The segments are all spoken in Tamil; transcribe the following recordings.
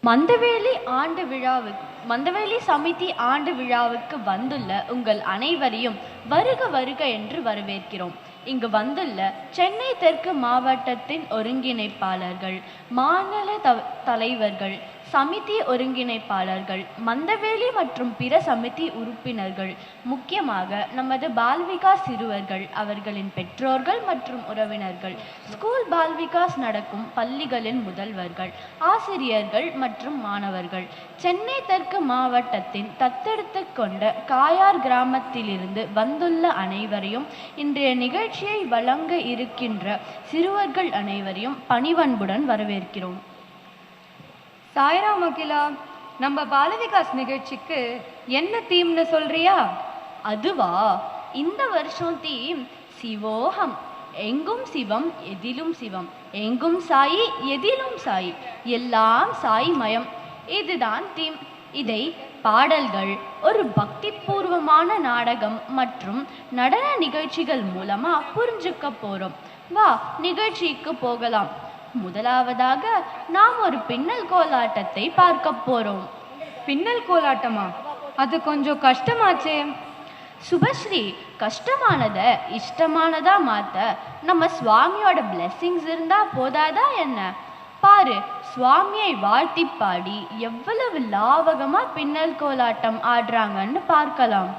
மந்தவேலி சமிதி ஆண்டு விழாவுக்கு வந்துள்ள உங்கள் அனைவரையும் வருக வருக என்று வரவேற்கிறோம். இங்கு வந்துள்ள சென்னை தெற்கு மாவட்டத்தின் ஒருங்கிணைப்பாளர்கள், மாநில தலைவர்கள், சமிதி ஒருங்கிணைப்பாளர்கள், மந்தவேலி மற்றும் பிற சமிதி உறுப்பினர்கள், முக்கியமாக நமது பால்விகாஸ் சிறுவர்கள், அவர்களின் பெற்றோர்கள் மற்றும் உறவினர்கள், ஸ்கூல் பால்விகாஸ் நடக்கும் பள்ளிகளின் முதல்வர்கள், ஆசிரியர்கள் மற்றும் மாணவர்கள், சென்னை தெற்கு மாவட்டத்தின் தத்தெடுத்து கொண்ட காயார் கிராமத்திலிருந்து வந்துள்ள அனைவரையும், இன்றைய நிகழ்ச்சியை வழங்க இருக்கின்ற சிறுவர்கள் அனைவரையும் பணிவன்புடன் வரவேற்கிறோம். சாய்ராம் அகிலா, நம்ம பாலவிகாஸ் நிகழ்ச்சிக்கு என்ன தீம்னு சொல்றியா? அதுவா, இந்த வருஷம் தீம் சிவோகம். எங்கும் சிவம் எதிலும் சிவம், எங்கும் சாயி எதிலும் சாயி, எல்லாம் சாய் மயம். இதுதான் தீம். இதை பாடல்கள், ஒரு பக்தி பூர்வமான நாடகம் மற்றும் நடன நிகழ்ச்சிகள் மூலமா புரிஞ்சுக்க போறோம். வா, நிகழ்ச்சிக்கு போகலாம். முதலாவதாக நாம் ஒரு பின்னல் கோலாட்டத்தை பார்க்க போறோம். பின்னல் கோலாட்டமா? அது கொஞ்சம் கஷ்டமாச்சே. சுபஸ்ரீ, கஷ்டமானத இஷ்டமானதா மாத்த நம்ம சுவாமியோட பிளெஸிங்ஸ் இருந்தா போதாதா என்ன? பாரு, சுவாமியை வாழ்த்தி பாடி எவ்வளவு லாவகமா பின்னல் கோலாட்டம் ஆடுறாங்கன்னு பார்க்கலாம்.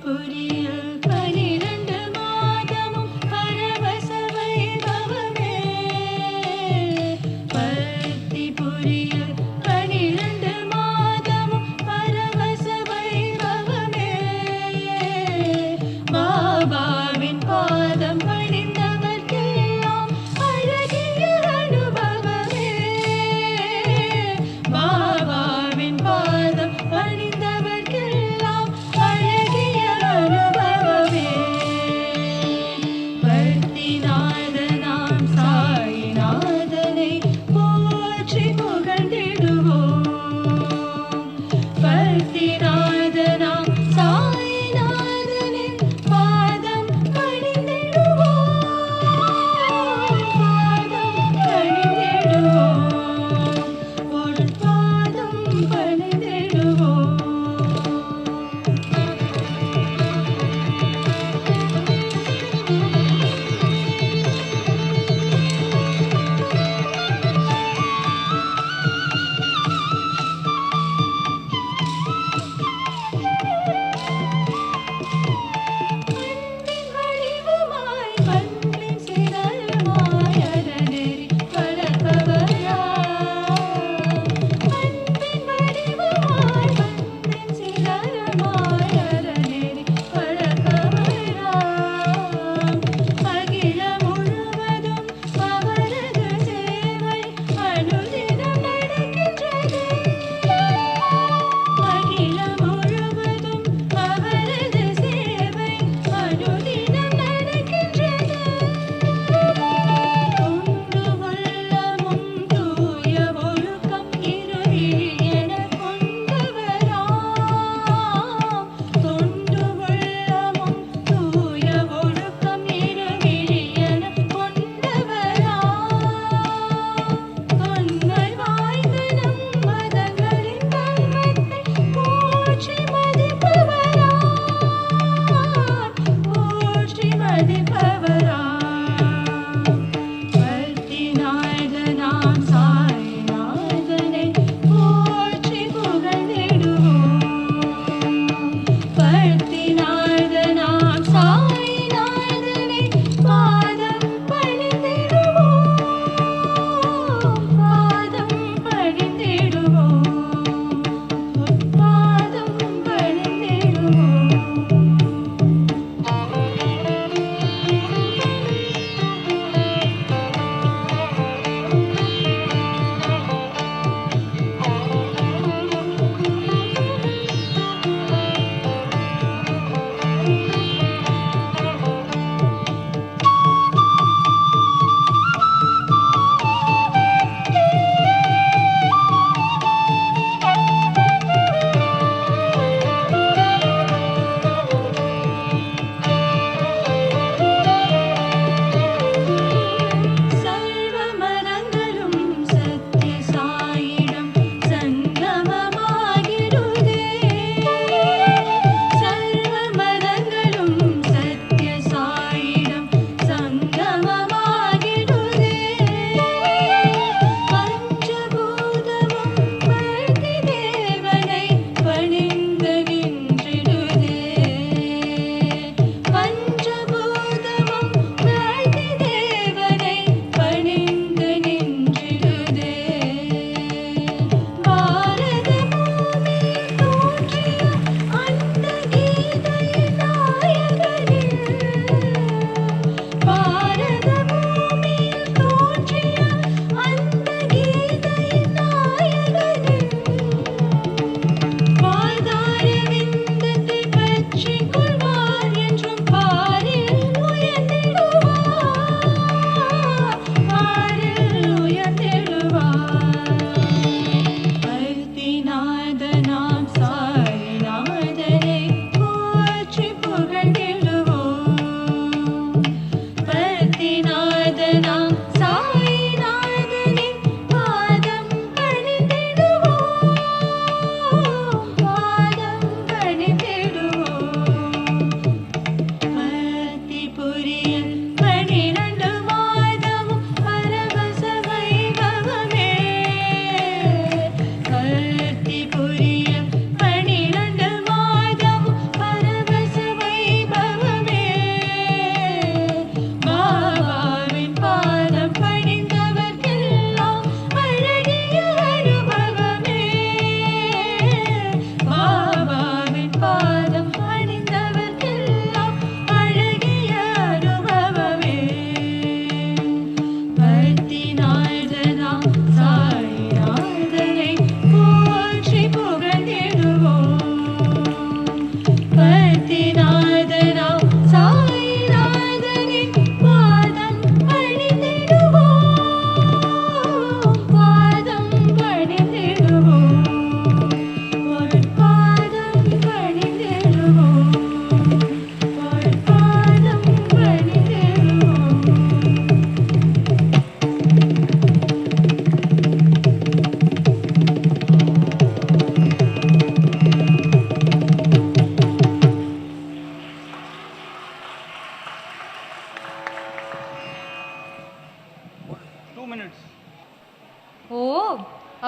புரியில் 12 மாதமும் பரவசவ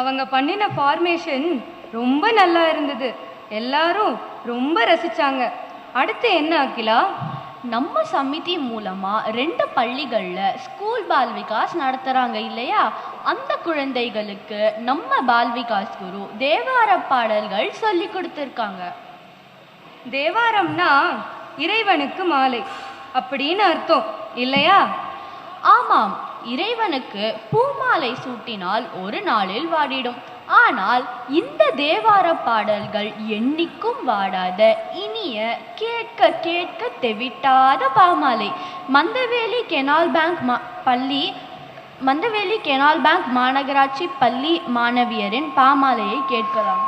அவங்க பண்ணின ஃபார்மேஷன் ரொம்ப நல்லா இருந்தது. எல்லாரும் ரொம்ப ரசிச்சாங்க. அடுத்து என்ன அகிலா? நம்ம சமிதி மூலமா 2 பள்ளிகள்ல ஸ்கூல் பால் விகாஸ் நடத்துறாங்க இல்லையா? அந்த குழந்தைகளுக்கு நம்ம பால் விகாஸ் குரு தேவார பாடல்கள் சொல்லி கொடுத்துருக்காங்க. தேவாரம்னா இறைவனுக்கு மாலை அப்படின்னு அர்த்தம் இல்லையா? ஆமாம், இறைவனுக்கு பூமாலை சூட்டினால் ஒரு நாளில் வாடிடும். ஆனால் இந்த தேவார பாடல்கள் என்னைக்கும் வாடாத இனிய கேட்க கேட்க தெவிட்டாத பாமாலை. மந்தவேலி கெனால் பேங்க் மாநகராட்சி பள்ளி மாணவியரின் பாமாலையை கேட்கலாம்.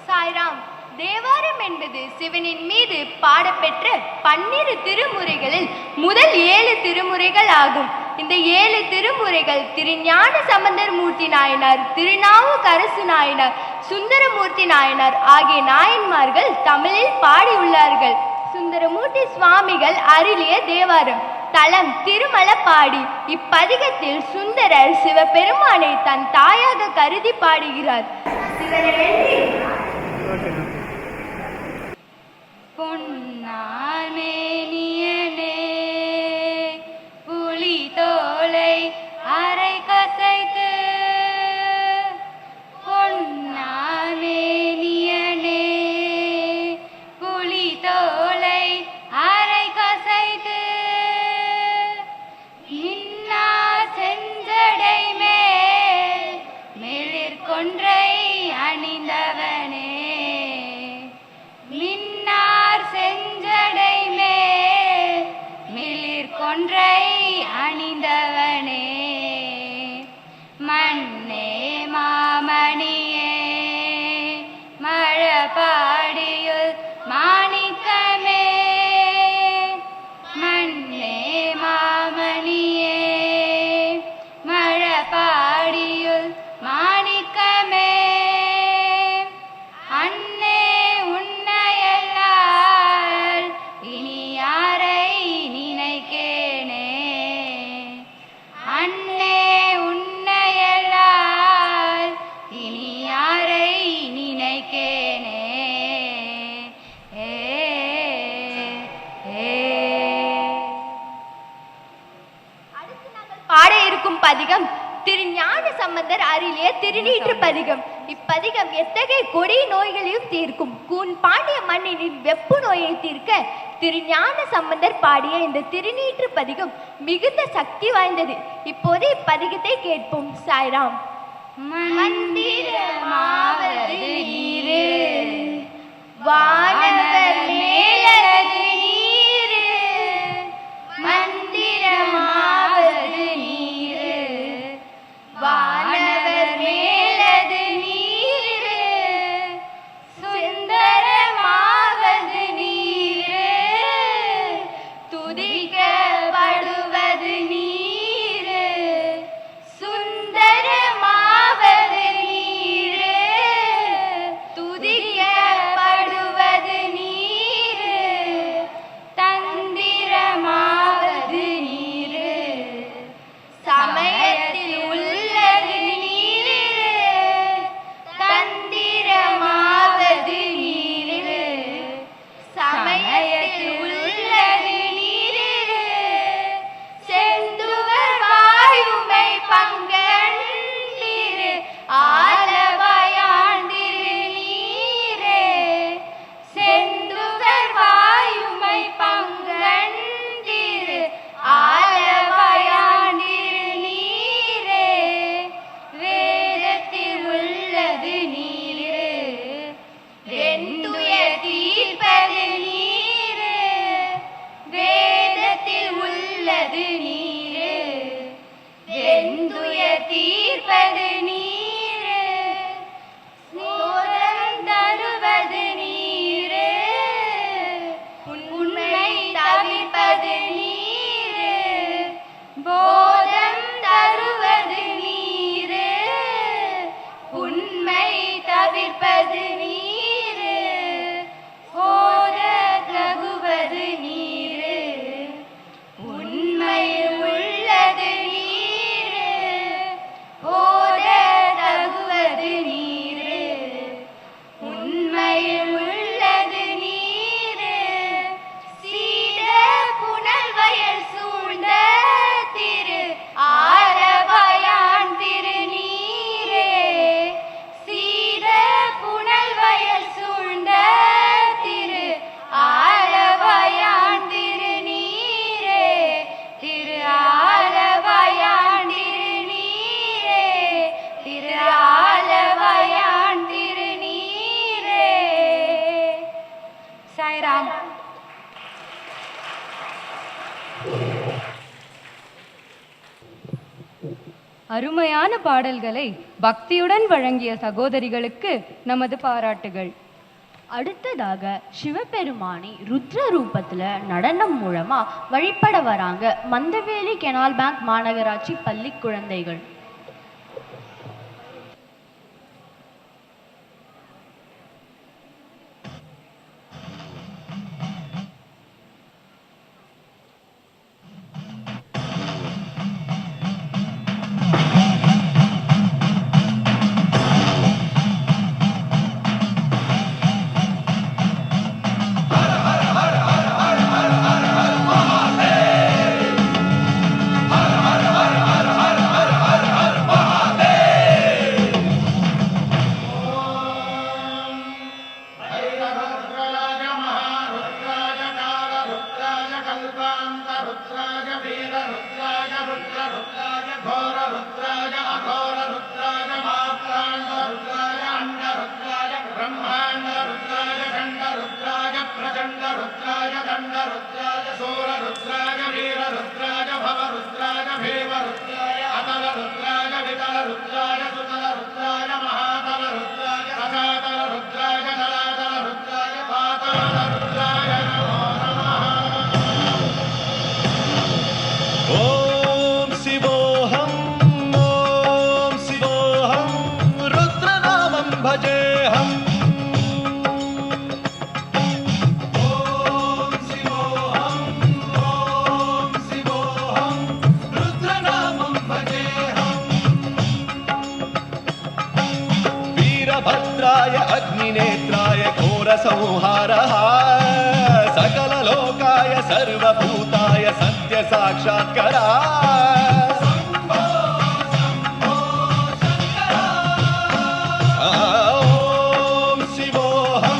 சாய்ராம், தேவாரம் என்பது சிவனின் மீது பாடப்பெற்ற 12 திருமுறைகளில் முதல் 7 திருமுறைகள் ஆகும். இந்த 7 திருமுறைகள் திருஞான சம்பந்தர் மூர்த்தி நாயனார், திருநாவுக்கரசு நாயனார், சுந்தரமூர்த்தி நாயனார் ஆகிய நாயன்மார்கள் தமிழில் பாடியுள்ளார்கள். சுந்தரமூர்த்தி சுவாமிகள் அருளிய தேவாரம். தலம் திருமலப்பாடி. இப்பதிகத்தில் சுந்தரர் சிவபெருமானை தன் தாயாக கருதி பாடுகிறார். பொன்னார் மேனியனே புலி தோலை அரை கசைத்து, பொன்னார் மேனியனே புலி தோலை அரை கசைத்து, மின்னார் செஞ்சடை மேல் மெளிர் கொன்றை அணிந்தவனே, மின்னார் செஞ்சடை மேல் மிளிர் கொன்றை அணிந்தவனே, மண்ணே மாமணியே மழபாடியுள் மாணிக்கமே, மண்ணே மாமணியே மழபாடியுள் மாணிக்கமே, அன்னே உன்னையல்லால் இனி யாரை நினைக்கேனே, அன்னே உன்னையல்லால் இனி யாரை நினைக்கேனே. அடுத்து நாங்கள் பாட இருக்கும் பதிகம் திருஞான சம்பந்தர் அருளிய திருநீற்று பதிகம். இப்பதிகம் எத்தகைய கொடிய நோய்களையும் தீர்க்கும். கூன் பாண்டிய மண்ணின் வெப்பு நோயை தீர்க்க திருஞான சம்பந்தர் பாடிய இந்த திருநீற்று பதிகம் மிகுந்த சக்தி வாய்ந்தது. இப்போது இப்பதிகத்தை கேட்போம். சாய்ராம். மந்திரமாவது நீரு, வானவர் மேலது நீரு, மந்திரமாவது நீரு, வானவர் மேலது நீரு, சுந்தரமாவது நீரு, துதிக்கப்படுவது நீரு, சுந்தரமாவது நீரு, அருமையான பாடல்களை பக்தியுடன் வழங்கிய சகோதரிகளுக்கு நமது பாராட்டுகள். அடுத்ததாக சிவபெருமானி ருத்ர ரூபத்துல நடனம் மூலமா வழிபட வராங்க மந்தவேலி கெனால் பேங்க் மாநகராட்சி பள்ளி குழந்தைகள். भद्राय अग्निनेत्राय घोरसंहारः सकललोकाय सर्वभूताय सत्य साक्षात्करा ॐ शिवोऽहं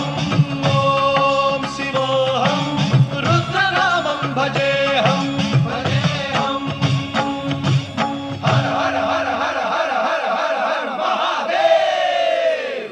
रुद्रनामं भजेऽहं हर हर हर हर हर हर हर हर महादेव।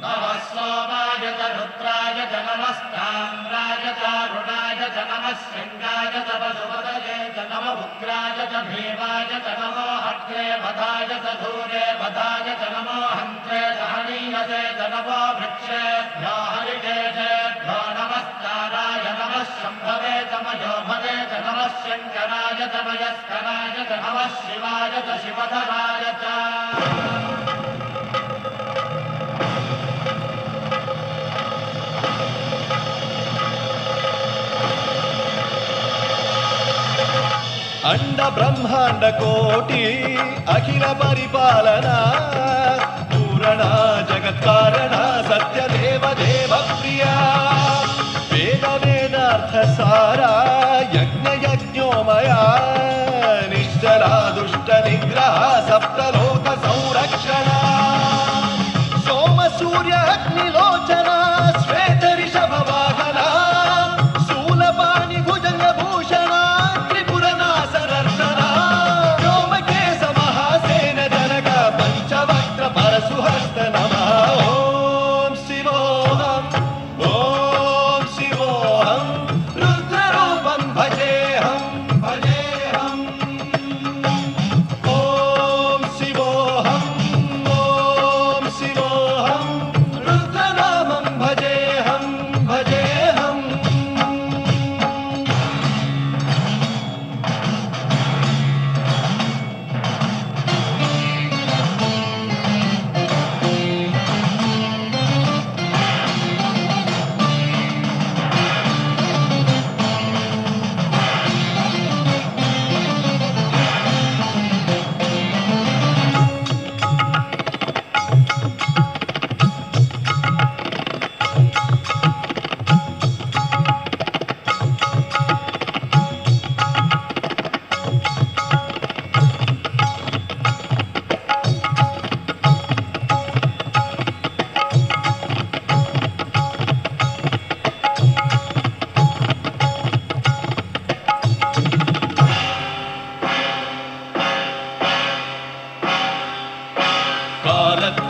नमः सोमाय च रुद्राय च नमस्ताम्राय च अरुणाय च नमः शृङ्गाय च वसुपतये च नमः उग्राय च भीमाय च नमो हत्रे वधाय च धूरे वधाय च नमो हन्त्रे सहनीयसे च नमो वृक्षेभ्यो हरिकेशेभ्यो नमस्काराय नमः शम्भवे च मयोभवे च नमः शङ्कराय च मयस्कराय च नमः शिवाय च शिवधराय च। अंड ब्रह्मांड कोटि अखिल परिपालना पूरणा जगत्कारणा सत्य देव देव प्रिया वेद वेदार्थ सारा यज्ञ यज्ञोमया निश्चला दुष्ट निग्रह सप्तलोक संरक्षणा सोम सूर्य अग्निलोचना श्वेत ऋषभ वाहना शूलपाणि भुजंग भूषणा परशुहस्त नमः। ॐ शिवोऽहं रुद्ररूपं भजेऽहं ॐ शिवोऽहं रुद्रनामं भजेऽहं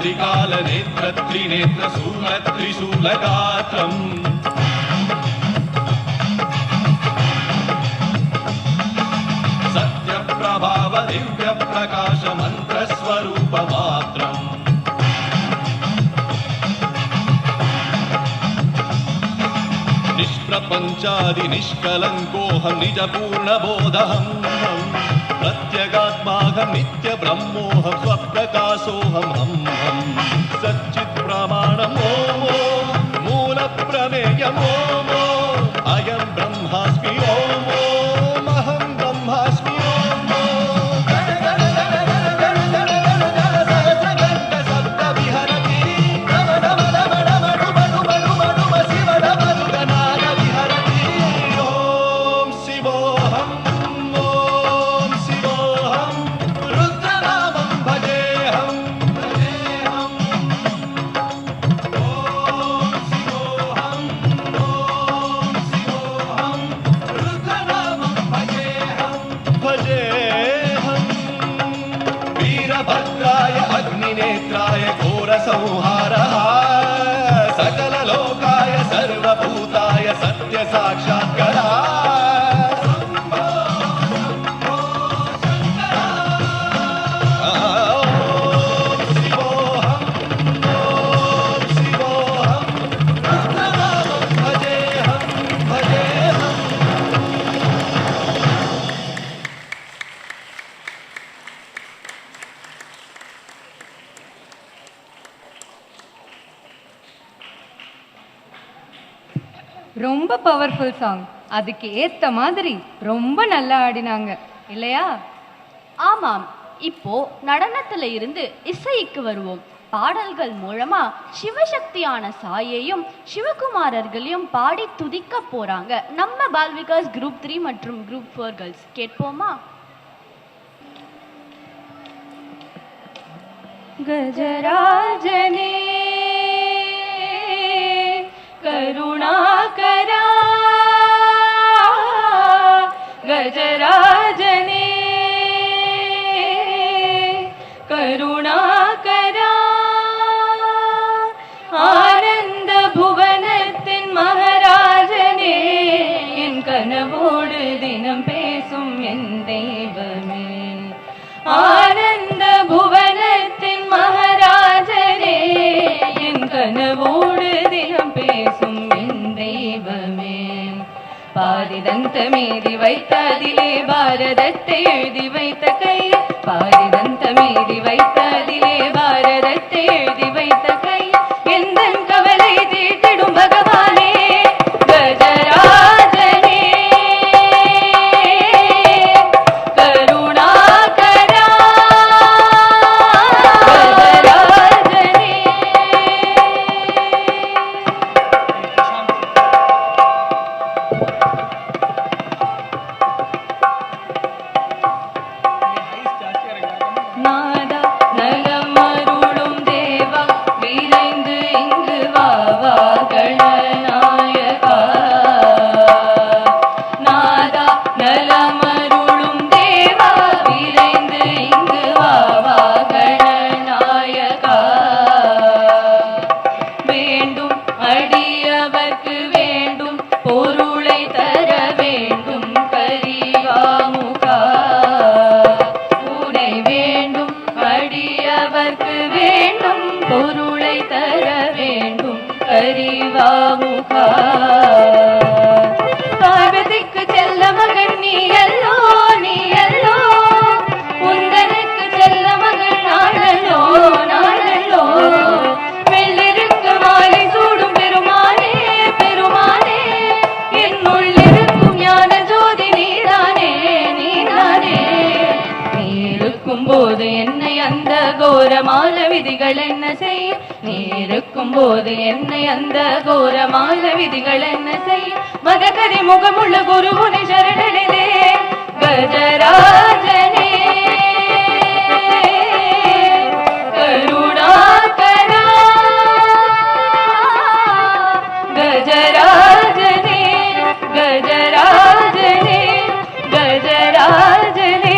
त्रिकालनेत्र त्रिनेत्र शूल त्रिशूलगात्रम् ప్రభావ దివ్య ప్రకాశ మంత్ర స్వరూప మాత్రం నిష్ప్రపంచాది నిష్కలంకోహం నిజ పూర్ణ బోధహం ప్రత్యేగాత్మాహం నిత్య బ్రహ్మోహం స్వప్రకాశోహం హం హం సచ్చిత్ ప్రమాణం ఓమో మూల ప్రమేయం ఓమో అయం బ్రహ్మాస్మి ఓమో మహం బ్రహ్మాస్మి ఓమో శబ్ద విహరతి నమ నమ నమ నమ డుమ డుమ డుమ శివ నమ గణాన విహరతి ఓం శివోహం ఓం శివోహం రుద్రనామం భజేహం భజేహం ఓం శివోహం ఓం శివోహం రుద్రనామం భజేహం భజేహం వీరభద్రాయ అగ్నినేత్రాయ ఘోర సంహారః సకల లోకాయ సర్వభూతాయ సత్య సాక్షాత్కరా ఓం శివోహం ఓం శివోహం రుద్రనామం భజేహం భజేహం ரொம்ப பவர்ஃபுல் சாங். அதுக்கு ஏத்த மாதிரி ரொம்ப நல்லா ஆடினாங்க இல்லையா? ஆமாம். இப்போ நடனத்துல இருந்து இசைக்கு வருவோம். பாடல்கள் மூலமா சிவசக்தியான சாயையும் சிவகுமாரர்களையும் பாடி துதிக்க போறாங்க நம்ம பால்விகாஸ் குரூப் 3 மற்றும் குரூப் 4 கேர்ள்ஸ். கேட்போமா? गजराजने करुणाकरा गजराजने करुणाकरा आनंद भुवनत्तिन महाराजने என் கனவோடு தினம் பேசும் என் தெய்வமே ஆனந்த புவனத்தின் மகாராஜனே என் கனவோடு தினம் பேசும் என் தெய்வமே பாரிதந்த மீறி வைத்த அதிலே பாரதத்தை எழுதி வைத்த கை பாரிதந்த மீறி வைத்த அதிலே பாரதத்தை எழுதி வைத்த கை எந்த கவலை தீர்த்திடும் பகவானே கஜராஜனே கருணாகரா கஜராஜனே நாதா நலமருளும் தேவா விரைந்து இங்கு வா வா கணநாயகா நாதா நலமருளும் தேவா விரைந்து இங்கு வா வா கணநாயகா வேண்டும் அடியவர்க்கு வேண்டும் பொருளை தர வேண்டும் கரிவாமுகா உனை வேண்டும் அடியவர்க்கு வேண்டும் பொருளை தர வேண்டும் கரிவாமுகா பார்வதிக்கு செல்ல மகன் நீ அல்லோ நீ அல்லோ உந்தனுக்கு செல்ல மகன் நாளல்லோ நாளல்லோ வெள்ளிருக்கு மாலை சூடும் பெருமானே பெருமானே என்னுள் இருக்கும் ஞான ஜோதி நீதானே நீதானே நீ இருக்கும் போது என்னை அந்த கோரமான விதிகள் என்ன செய்ய நீ இருக்கும் போது என்னை அந்த கோரமான விதிகள் என்ன செய்ய மதகரி முகமுள்ள குருவுனை சரணடைதே கஜராஜனே கருணாகரா கஜராஜனே கஜராஜனே கஜராஜனே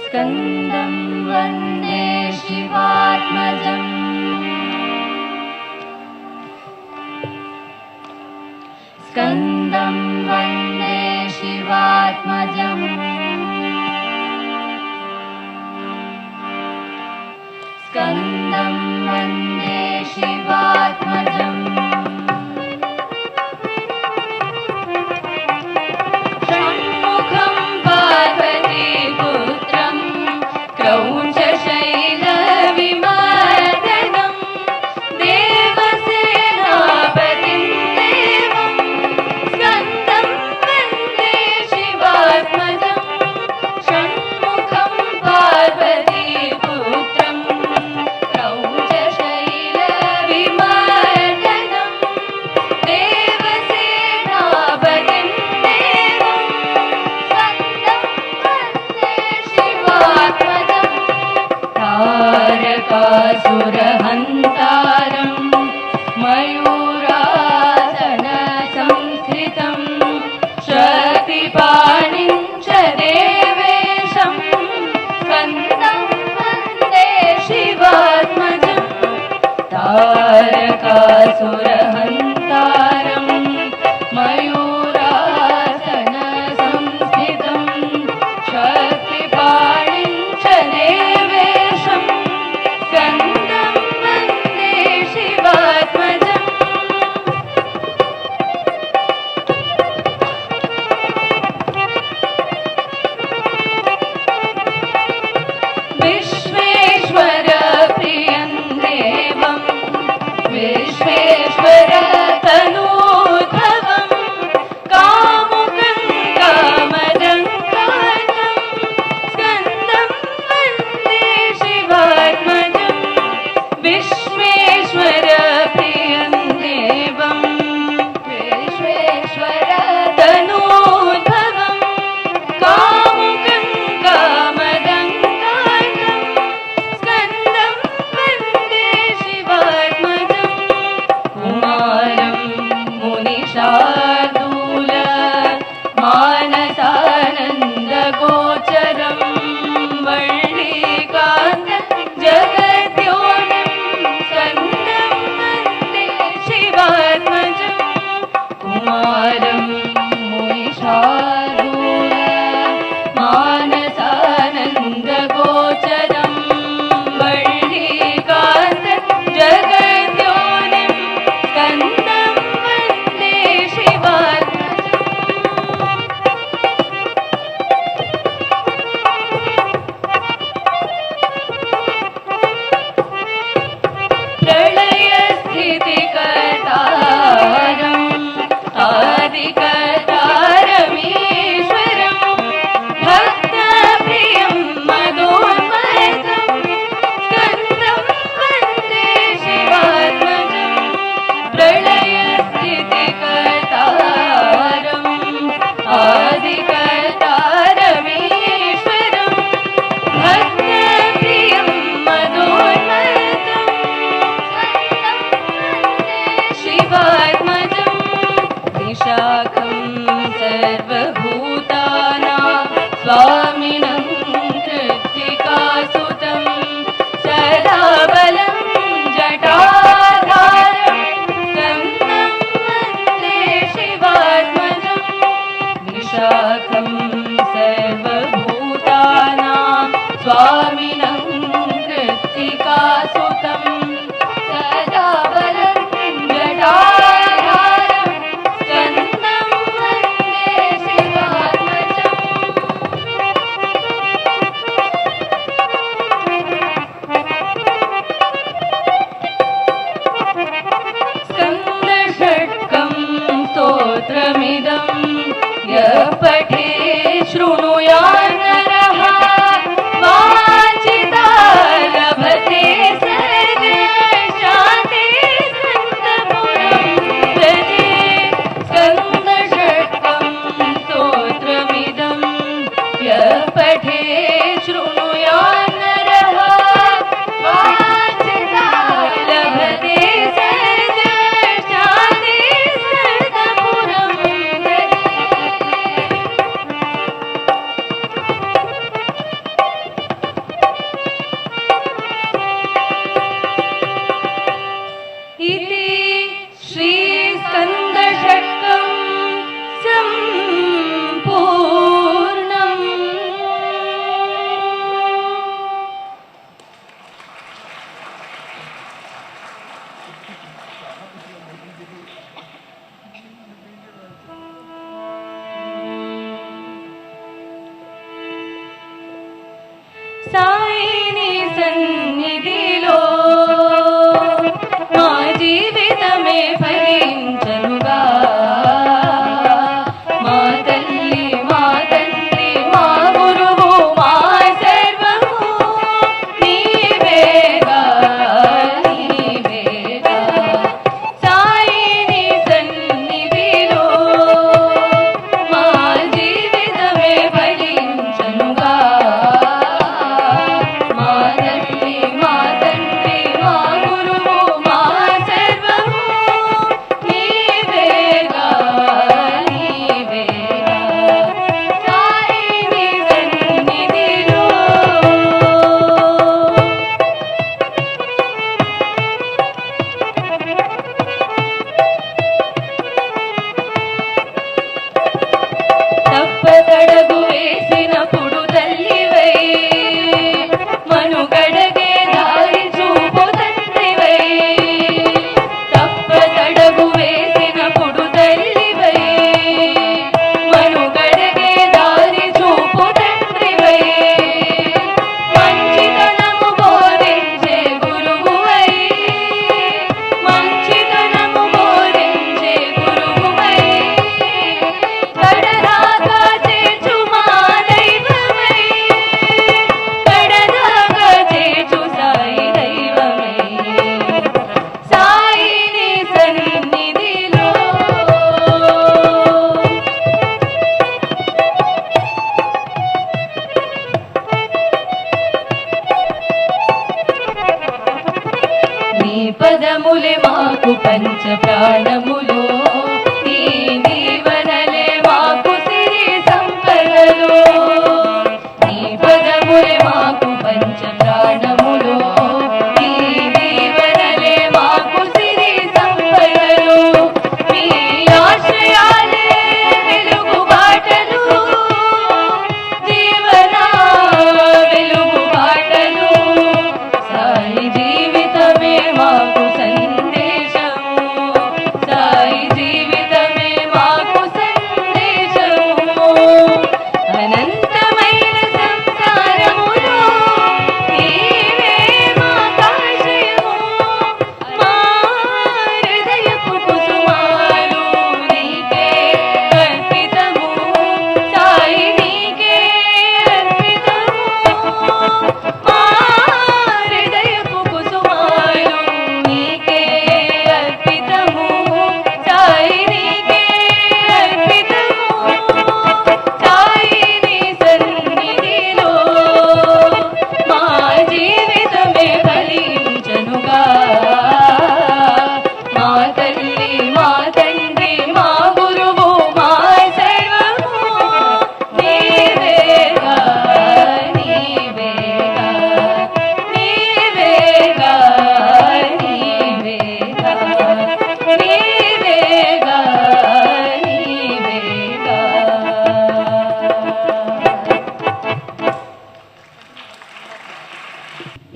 स्कन्दं वन्दे शिवात्मजम् स्कन्दं वन्दे शिवात्मजम् स्कन्दं वन्दे शिवात्मजम् षण्मुखं पार्वतीपुत्रं क्रौञ्चशैलविमर्दनं देवसेनापतिं देवं स्कन्दं वन्दे शिवात्मजं षण्मुखं पार्वतीपुत्रं क्रौञ्चशैलविमर्दनं देवसेनापतिं देवं स्कन्दं वन्दे शिवात्मजं तारकासुरहन्तारं मयूरासनसंस्थितं शक्तिपाणिं च देवेशं स्कन्दं वन्दे शिवात्मजं तारकासुरहन्तारं मयूरासनसंस्थितं शक्तिपाणिं च देवेशं स्कन्दं वन्दे शिवात्मजम् विश्वेश्वरप्रियं देवं विश्वेश्वरतनूद्भवं कामुकं कामदं कालं स्कन्दं वन्दे शिवात्मजं विश्वेश्वरप्रियं देवं विश्वेश्वरतनूद्भवं कामुकं कामदं कालं स्कन्दं वन्दे शिवात्मजं कुमारं मुनिशार्दूल मानसानन्दगोचरं वल्लीकान्तं जगद्योनिं स्कन्दं वन्दे शिवात्मजं कुमारं मुनिशार्दूल मानसानन्दगोचरं वल्लीकान्तं जगद्योनिं स्कन्दं वन्दे शिवात्मजम् प्रलयस्थितिकर्तारम् आदिकर्तारमीश्वरं भक्तप्रियं मधुमतं स्कन्दं वन्दे शिवात्मजं प्रलयस्थितिकर्तारम् आदिकर्तारमीश्वरं भक्तप्रियं मधुमतं स्कन्दं वन्दे शिवात्मजं विशाखं सर्वभूतानां स्वामिनं कृत्तिकासुतं सदा बलं जटाधारं स्कन्दं वन्दे शिवात्मजं विशाखं सर्वभूतानां स्वामिनं कृत्तिकासुतं सदा बलं जटाधारं स्कन्दं वन्दे शिवात्मजम् स्कन्दषट्कं स्तोत्रमिदं यः पठे शृणुयात् नरः वाञ्छिता लभते सर्वशान्ति स्कन्दपुरं व्रजे स्कन्दषट्कं स्तोत्रमिदं यः पठे शृणुयात् नरः वाञ्छिता लभते सर्वशान्ति स्कन्दपुरं व्रजे षट्कं सम्पूर्णम्। సాయిని సన్నిధిలో మా జీవితమే ఫలించనుగా. మా తల్లి మా తండ్రి మా గురువు మా సర్వము నీవేగా నీవేగా. సాయిని సన్నిధిలో మా జీవితమే ఫలించనుగా. మా తల్లి మా తండ్రి మా గురువు మా సర్వము నీవేగా నీవేగా. సాయిని సన్నిధిలో తప్పతడగు వేసినప్పుడు తల్లివై మనుగడగే దారి చూపు తండ్రివై. తప్పతడగు వేసినప్పుడు తల్లివై మనుగడగే దారి చూపు తండ్రివై. మంచితనము బోధించే గురువువై మంచితనము బోధించే గురువువై. కడదాకా చేర్చు మా దైవమై కడదాకా చేర్చు సాయి దైవమై. సాయిని సన్నిధిలో నీ పదములే మాకు పంచ ప్రాణములో. నీ దీవనలే మాకు సిరి సంపదలో. నీ పదములే మాకు పంచ ప్రాణములో. నీ దీవనలే మాకు సిరి సంపదలో. నీ ఆశ్రయాలే వెలుగు బాటలు జీవన వెలుగు బాటలు. సాయి జీవితమే మాకు సందేశము. సాయి జీవితమే మాకు సందేశము. అనంతమైన సంసారములో నీవే మాకాశయము. మా హృదయపు కుసుమాలు నీకే అర్పితము. సాయి నీకే అర్పితము. మా హృదయపు కుసుమాలు నీకే అర్పితము. సాయి నీకే అర్పితము. సాయిని సన్నిధిలో మా జీవితమే ఫలించనుగా. మా తల్లి మా తండ్రి మా గురువు మా సర్వము నీవేగా నీవేగా నీవేగా నీవేగా నీవేగా నీవేగా.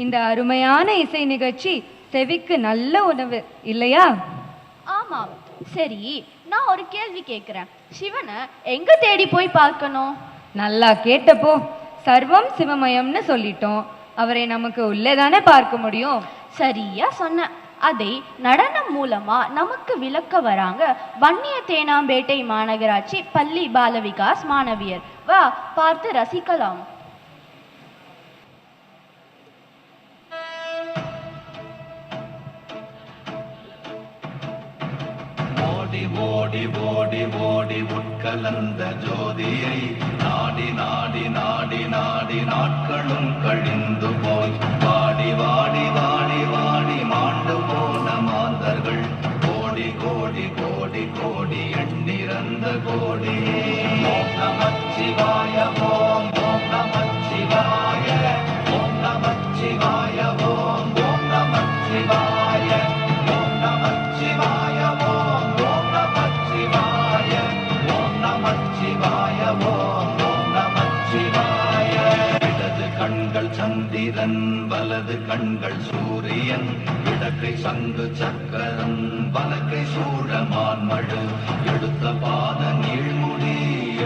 இந்த அருமையான இசை நிகழ்ச்சி செவிக்கு நல்ல உணவு இல்லையா? ஆமாம். சரி, நான் ஒரு கேள்வி கேட்குறேன். சிவனை எங்க தேடி போய் பார்க்கணும்? நல்லா கேட்டப்போ சர்வம் சிவமயம்னு சொல்லிட்டோம். அவரை நமக்கு உள்ளே தானே பார்க்க முடியும். சரியா சொன்ன. அதை நடனம் மூலமா நமக்கு விளக்க வராங்க வன்னிய தேனாம்பேட்டை மாநகராட்சி பள்ளி பால விகாஸ் மாணவியர். வா பார்த்து ரசிக்கலாம். ஓடி ஓடி ஓடி ஓடி உட்கலந்த ஜோதியை நாடி நாடி நாடி நாடி நாட்களும் கழிந்து போய் வாடி வாடி வாடி வாடி மாண்டு போன மாந்தர்கள் கோடி கோடி கோடி கோடி எண்ணிறந்த கோடி. ஓம் நமச்சிவாய ஓம் ஓம் நமச்சிவாய ஓம் நமச்சிவாய ஓம் ஓம் நமச்சிவாய ஓம் நமச்சிவாய ஓம் ஓம் நமச்சிவாய சந்திரன் வலது கண்கள் சூரியன் இடக்கை சங்கு சக்கரன் வலக்கை சூழமான் மழு எடுத்த பாத நீழ்முடி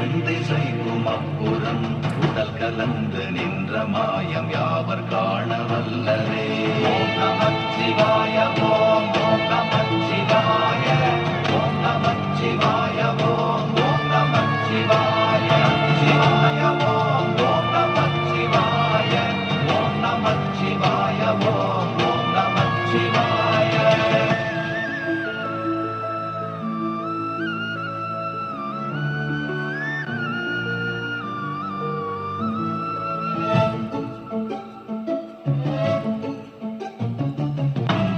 எண் திசைக்கும் அப்புறம் உடல் கலந்து நின்ற மாயம் யாவர் காண வல்லரே. ஓம் நமச்சிவாய ஓம் ஓம் நமச்சிவாய ஓம் நமச்சிவாய ஓம் ஓம் நமச்சிவாய சிவாய ஓம் ஓம் நமச்சிவாய ஓம் நமச்சிவாய ஓம் ஓம் நமச்சிவாய.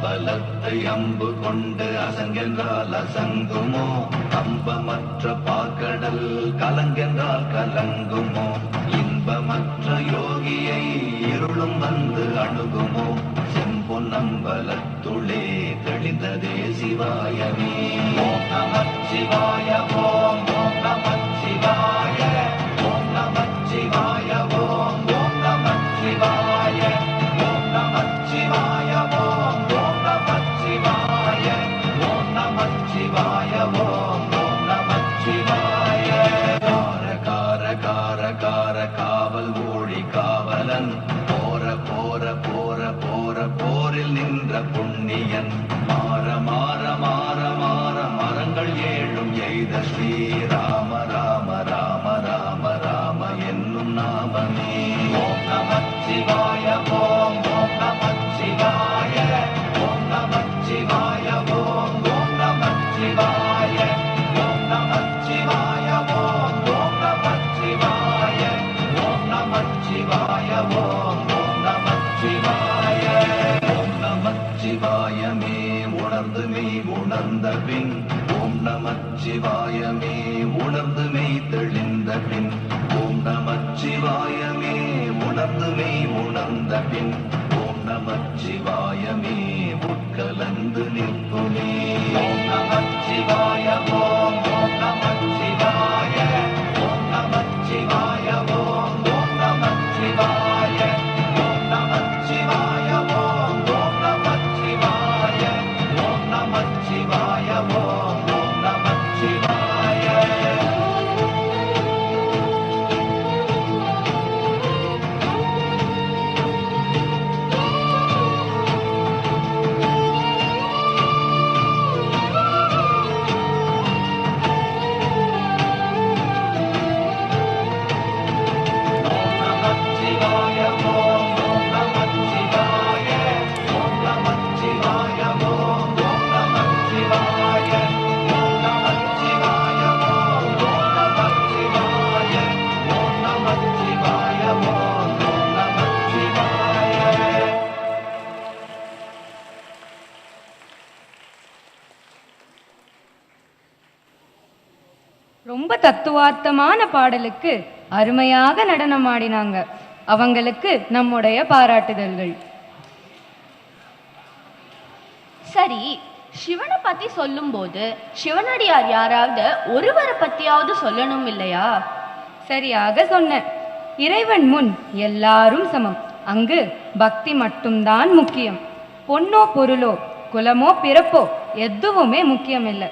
பலத்தை அம்பு கொண்டு அசங்கென்றால் அசங்குமோ கம்பமற்ற பாக்கடல் கலங்கென்றால் கலங்குமோ இன்பமற்ற யோகியை இருளும் வந்து அணுகுமோ செம்பொன்னம்பலத்துளே தெளிந்ததே சிவாயமே. ஓம் நமச்சிவாய ஓம் ஓம் நமச்சிவாய ஓம் நமச்சிவாய ஓம் ஓம் நமச்சிவாய ஓம் நமச்சிவாய ஓம் ஓம் நமச்சிவாய ஓம் நமச்சிவாய ஓம் ஓம் நமச்சிவாய. கார கார கார கார காவல் ஊழி காவலன் போர போர போர போர போரில் நின்ற புண்ணியன் மாற மாற மாற மாற மரங்கள் ஏழும் எய்த ஸ்ரீராம ராம ராம ராம ராம என்னும் நாமமே. ஓம் நமச்சிவாய ஓம் ஓம் நமச்சிவாய ஓம் நமச்சிவாய ஓம் ஓம் நமச்சிவாய ஓம் நமச்சிவாய ஓம் ஓம் நமச்சிவாய ஓம் நமச்சிவாய ஓம் ஓம் நமச்சிவாய. ஓம் நமச்சிவாயமே உணர்ந்து மெய் உணர்ந்த பின் ஓம் நமச்சிவாயமே உணர்ந்து மெய் தெளிந்த பின் ஓம் நமச்சிவாயமே உணர்ந்து மெய் உணர்ந்த பின் ஓம் நமச்சிவாயமே உட்கலந்து நிற்குமே. ஓம் நமச்சிவாய ஓம் ஓம் நமச்சிவாய ஓம் நமச்சிவாய ஓம் ஓம் நமச்சிவாய ஓம் நமச்சிவாய ஓம் ஓம் நமச்சிவாய ஓம் நமச்சிவாய ஓம் ஓம் நமச்சிவாய. ரொம்ப தத்துவார்த்தமான பாடலுக்கு அருமையாக நடனம் ஆடினாங்க. அவங்களுக்கு நம்முடைய பாராட்டுதல்கள். சரி, சிவனை பத்தி சொல்லும்போது சிவனடியார் யாராவது ஒருவரை பத்தியாவது சொல்லணும் இல்லையா? சரியாக சொன்ன. இறைவன் முன் எல்லாரும் சமம். அங்கு பக்தி மட்டும்தான் முக்கியம். பொன்னோ பொருளோ குலமோ பிறப்போ எதுவுமே முக்கியம் இல்லை.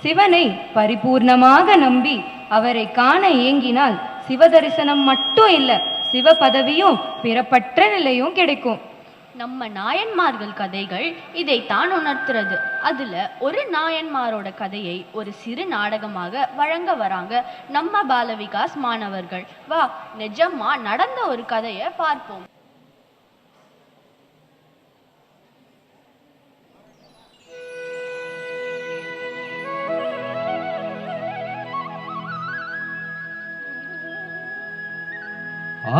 சிவனை பரிபூர்ணமாக நம்பி அவரை காண ஏங்கினால் சிவதரிசனம் மட்டும் இல்ல, சிவ பதவியும் பிறப்பற்ற நிலையும் கிடைக்கும். நம்ம நாயன்மார்கள் கதைகள் இதைத்தான் உணர்த்துறது. அதுல ஒரு நாயன்மாரோட கதையை ஒரு சிறு நாடகமாக வழங்க வராங்க நம்ம பாலவிகாஸ் மாணவர்கள். வா, நிஜமா நடந்த ஒரு கதையை பார்ப்போம்.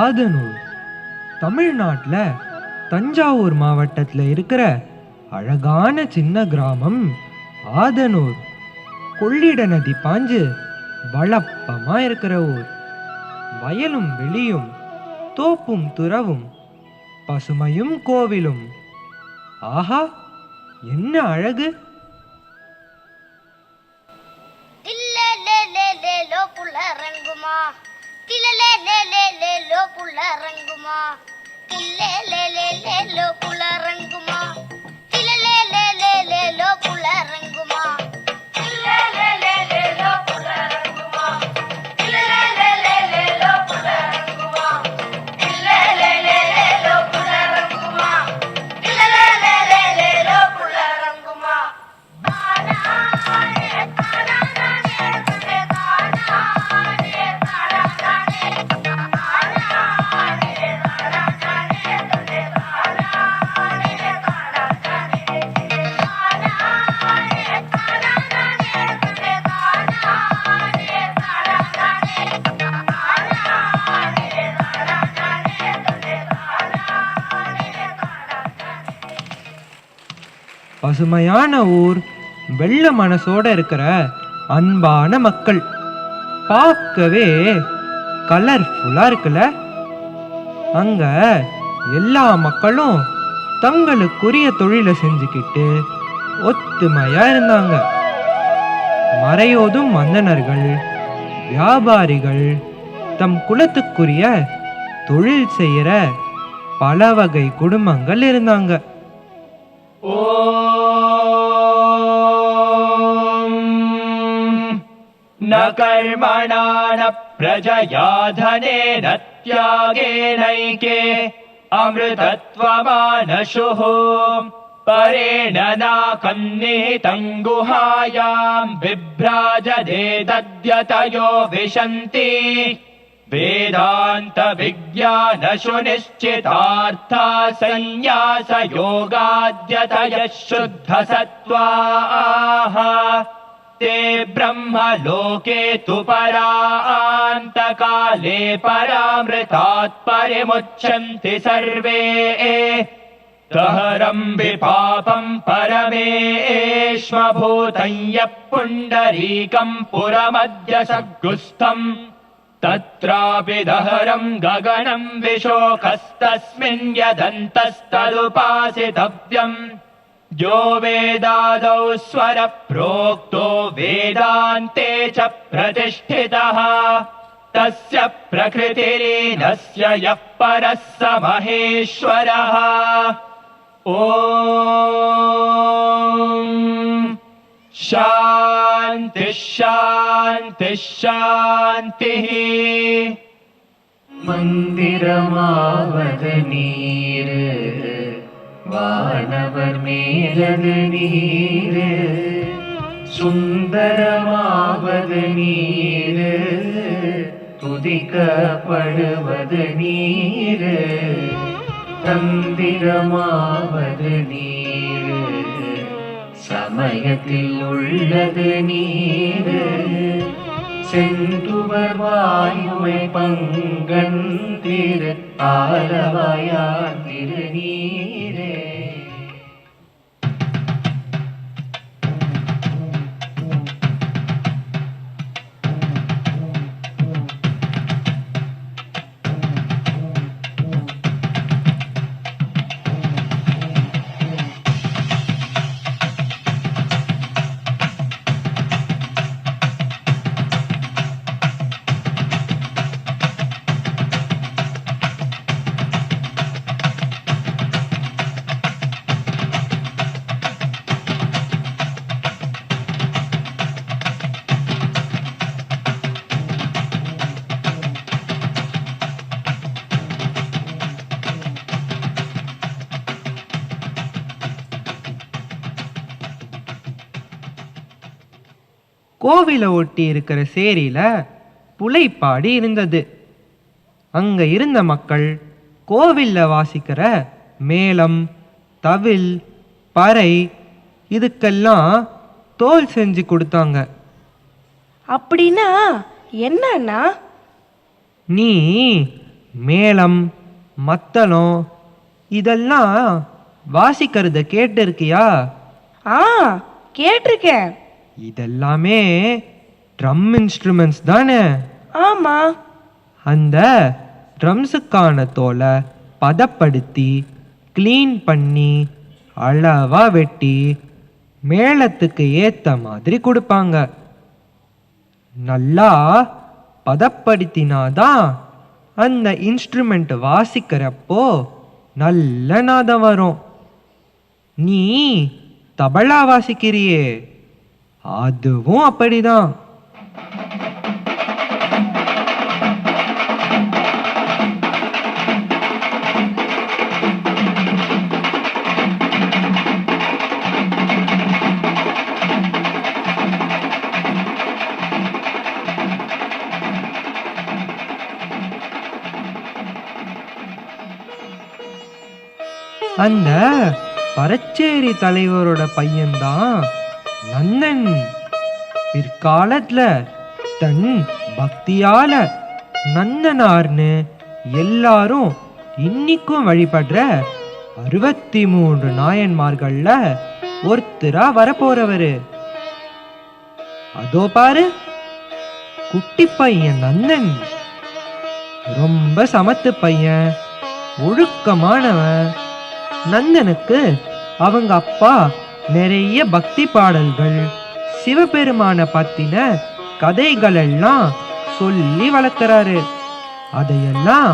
ஆதனூர் தமிழ்நாட்டில் தஞ்சாவூர் மாவட்டத்தில் இருக்கிற அழகான சின்ன கிராமம் ஆதனூர். கொள்ளிட நதி பாஞ்சு வளப்பமா இருக்கிற ஊர். வயலும் வெளியும் தோப்பும் துறவும் பசுமையும் கோவிலும். ஆஹா, என்ன அழகு! இல்லேலேலேலேலோ குலரங்குமா இல்லேலேலேலேலோ குலரங்குமா இல்லேலேலேலேலோ குலரங்குமா இல்லேலேலேலேலோ குலரங்குமா இல்லேலேலேலேலோ குலரங்குமா இல்லேலேலேலேலோ குலரங்குமா தானானே தானானே தானானே பசுமையான ஊர், வெள்ள மனசோட இருக்கிற அன்பான மக்கள், பார்க்கவே கலர்ஃபுல்லா இருக்குல்ல. அங்க எல்லா மக்களும் தங்களுக்குரிய தொழிலை செஞ்சுக்கிட்டு ஒத்துமையா இருந்தாங்க. மறையோதும் மன்னனர்கள், வியாபாரிகள், தம் குலத்துக்குரிய தொழில் செய்யற பல வகை குடும்பங்கள் இருந்தாங்க. न कर्मणा न प्रजया धनेन त्यागेनैके अमृतत्वमानशुः परेण नाकं निहितं गुहायां बिभ्राजते तद्यतयो विशन्ति वेदान्तविज्ञानशुनिश्चितार्था संन्यासयोगाद्यतयः शुद्धसत्त्वाः ते ब्रह्मलोके तु परान्तकाले परामृतात् परिमुच्यन्ति सर्वे दहरं विपापं परमेष्वभूतं यः पुण्डरीकं पुरमद्य सद्गुस्थम् तत्रापि दहरं गगनं विशोकस्तस्मिन् यदन्तस्तदुपासितव्यम् यो वेदादौ स्वरप्रोक्तो वेदान्ते च प्रतिष्ठितः तस्य प्रकृतिरीनस्य यः परः स महेश्वरः ॐ शान्तिः शान्तिः शान्तिः மந்திரமாவது நீர் வானவர் மேலது நீர் சுந்தரமாவது நீர் துதிக்கப்படுவது நீர் தந்திரமாவது நீர் சமயத்தில் உள்ளது நீர் செந்துவர் வாயுமை பங்கன் திரு ஆலவாயான் திருநீரே. கோவிலை ஒட்டி இருக்கிற சேரியில புலைப்பாடி இருந்தது. அங்க இருந்த மக்கள் கோவில்ல வாசிக்கிற மேளம், தவில், பறை இதுக்கெல்லாம் தோல் செஞ்சு கொடுத்தாங்க. அப்படின்னா என்னன்னா? நீ மேளம், மத்தளம் இதெல்லாம் வாசிக்கிறத கேட்டிருக்கியா? கேட்டிருக்கேன். இதெல்லாமே ட்ரம் இன்ஸ்ட்ருமெண்ட்ஸ் தானே? ஆமா. அந்த ட்ரம்ஸுக்கான தோலை பதப்படுத்தி க்ளீன் பண்ணி அளவா வெட்டி மேளத்துக்கு ஏத்த மாதிரி கொடுப்பாங்க. நல்லா பதப்படுத்தினாதான் அந்த இன்ஸ்ட்ருமெண்ட் வாசிக்கிறப்போ நல்ல நாதம் வரும். நீ தபலா வாசிக்கிறியே, அதுவும் அப்படிதான். அந்த பரச்சேரி தலைவரோட பையன்தான் நந்தன். பிற்காலத்துல தன் பக்தியால நந்தனார்னு எல்லாரும் இன்னிக்கும் வழிபடுற 63 நாயன்மார்கள்ல ஒருத்தரா வரப்போறவரு. அதோ பாரு, குட்டி பையன் நந்தன். ரொம்ப சமத்து பையன், ஒழுக்கமானவன். நந்தனுக்கு அவங்க அப்பா நிறைய பக்தி பாடல்கள், சிவபெருமான பத்தின கதைகள் எல்லாம் சொல்லி வளர்க்கிறாரு. அதையெல்லாம்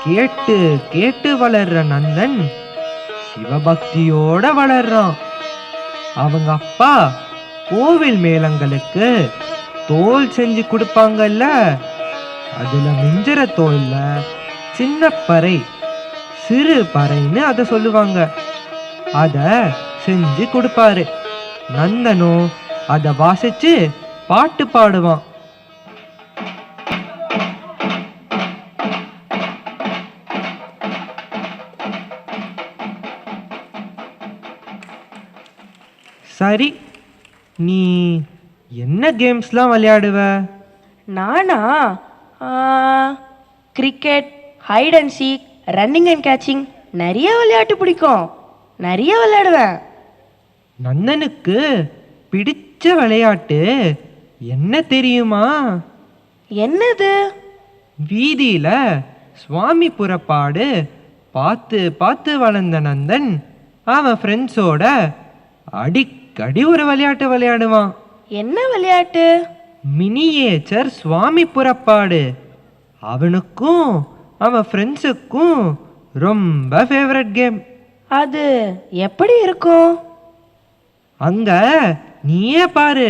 கேட்டு கேட்டு வளர்ற நந்தன் சிவபக்தியோட வளர்றான். அவங்க அப்பா கோவில் மேளங்களுக்கு தோல் செஞ்சு கொடுப்பாங்கல்ல, அதுல மிஞ்சற தோல்ல சின்ன பறை, சிறு பறைன்னு அதை சொல்லுவாங்க, அத செஞ்சு கொடுப்பாரு. நந்தனும் அதை வாசிச்சு பாட்டு பாடுவான். சரி, நீ என்ன கேம்ஸ்லாம் விளையாடுவ? நானா cricket, hide and seek, running and catching, நிறைய விளையாட்டு பிடிக்கும். நிறைய விளையாடுவேன். நந்தனுக்கு பிடிச்ச விளையாட்டு என்ன தெரியுமா? என்னது? வீதியில சுவாமி புறப்பாடு பார்த்து பார்த்து வளர்ந்த நந்தன் அவன் ஃப்ரெண்ட்ஸோட அடிக்கடி ஒரு விளையாட்டு விளையாடுவான். என்ன விளையாட்டு? மினியேச்சர் சுவாமி புறப்பாடு. அவனுக்கும் அவன் ஃப்ரெண்ட்ஸுக்கும் ரொம்ப ஃபேவரட் கேம். அது எப்படி இருக்கும்? அங்க நீயே பாரு.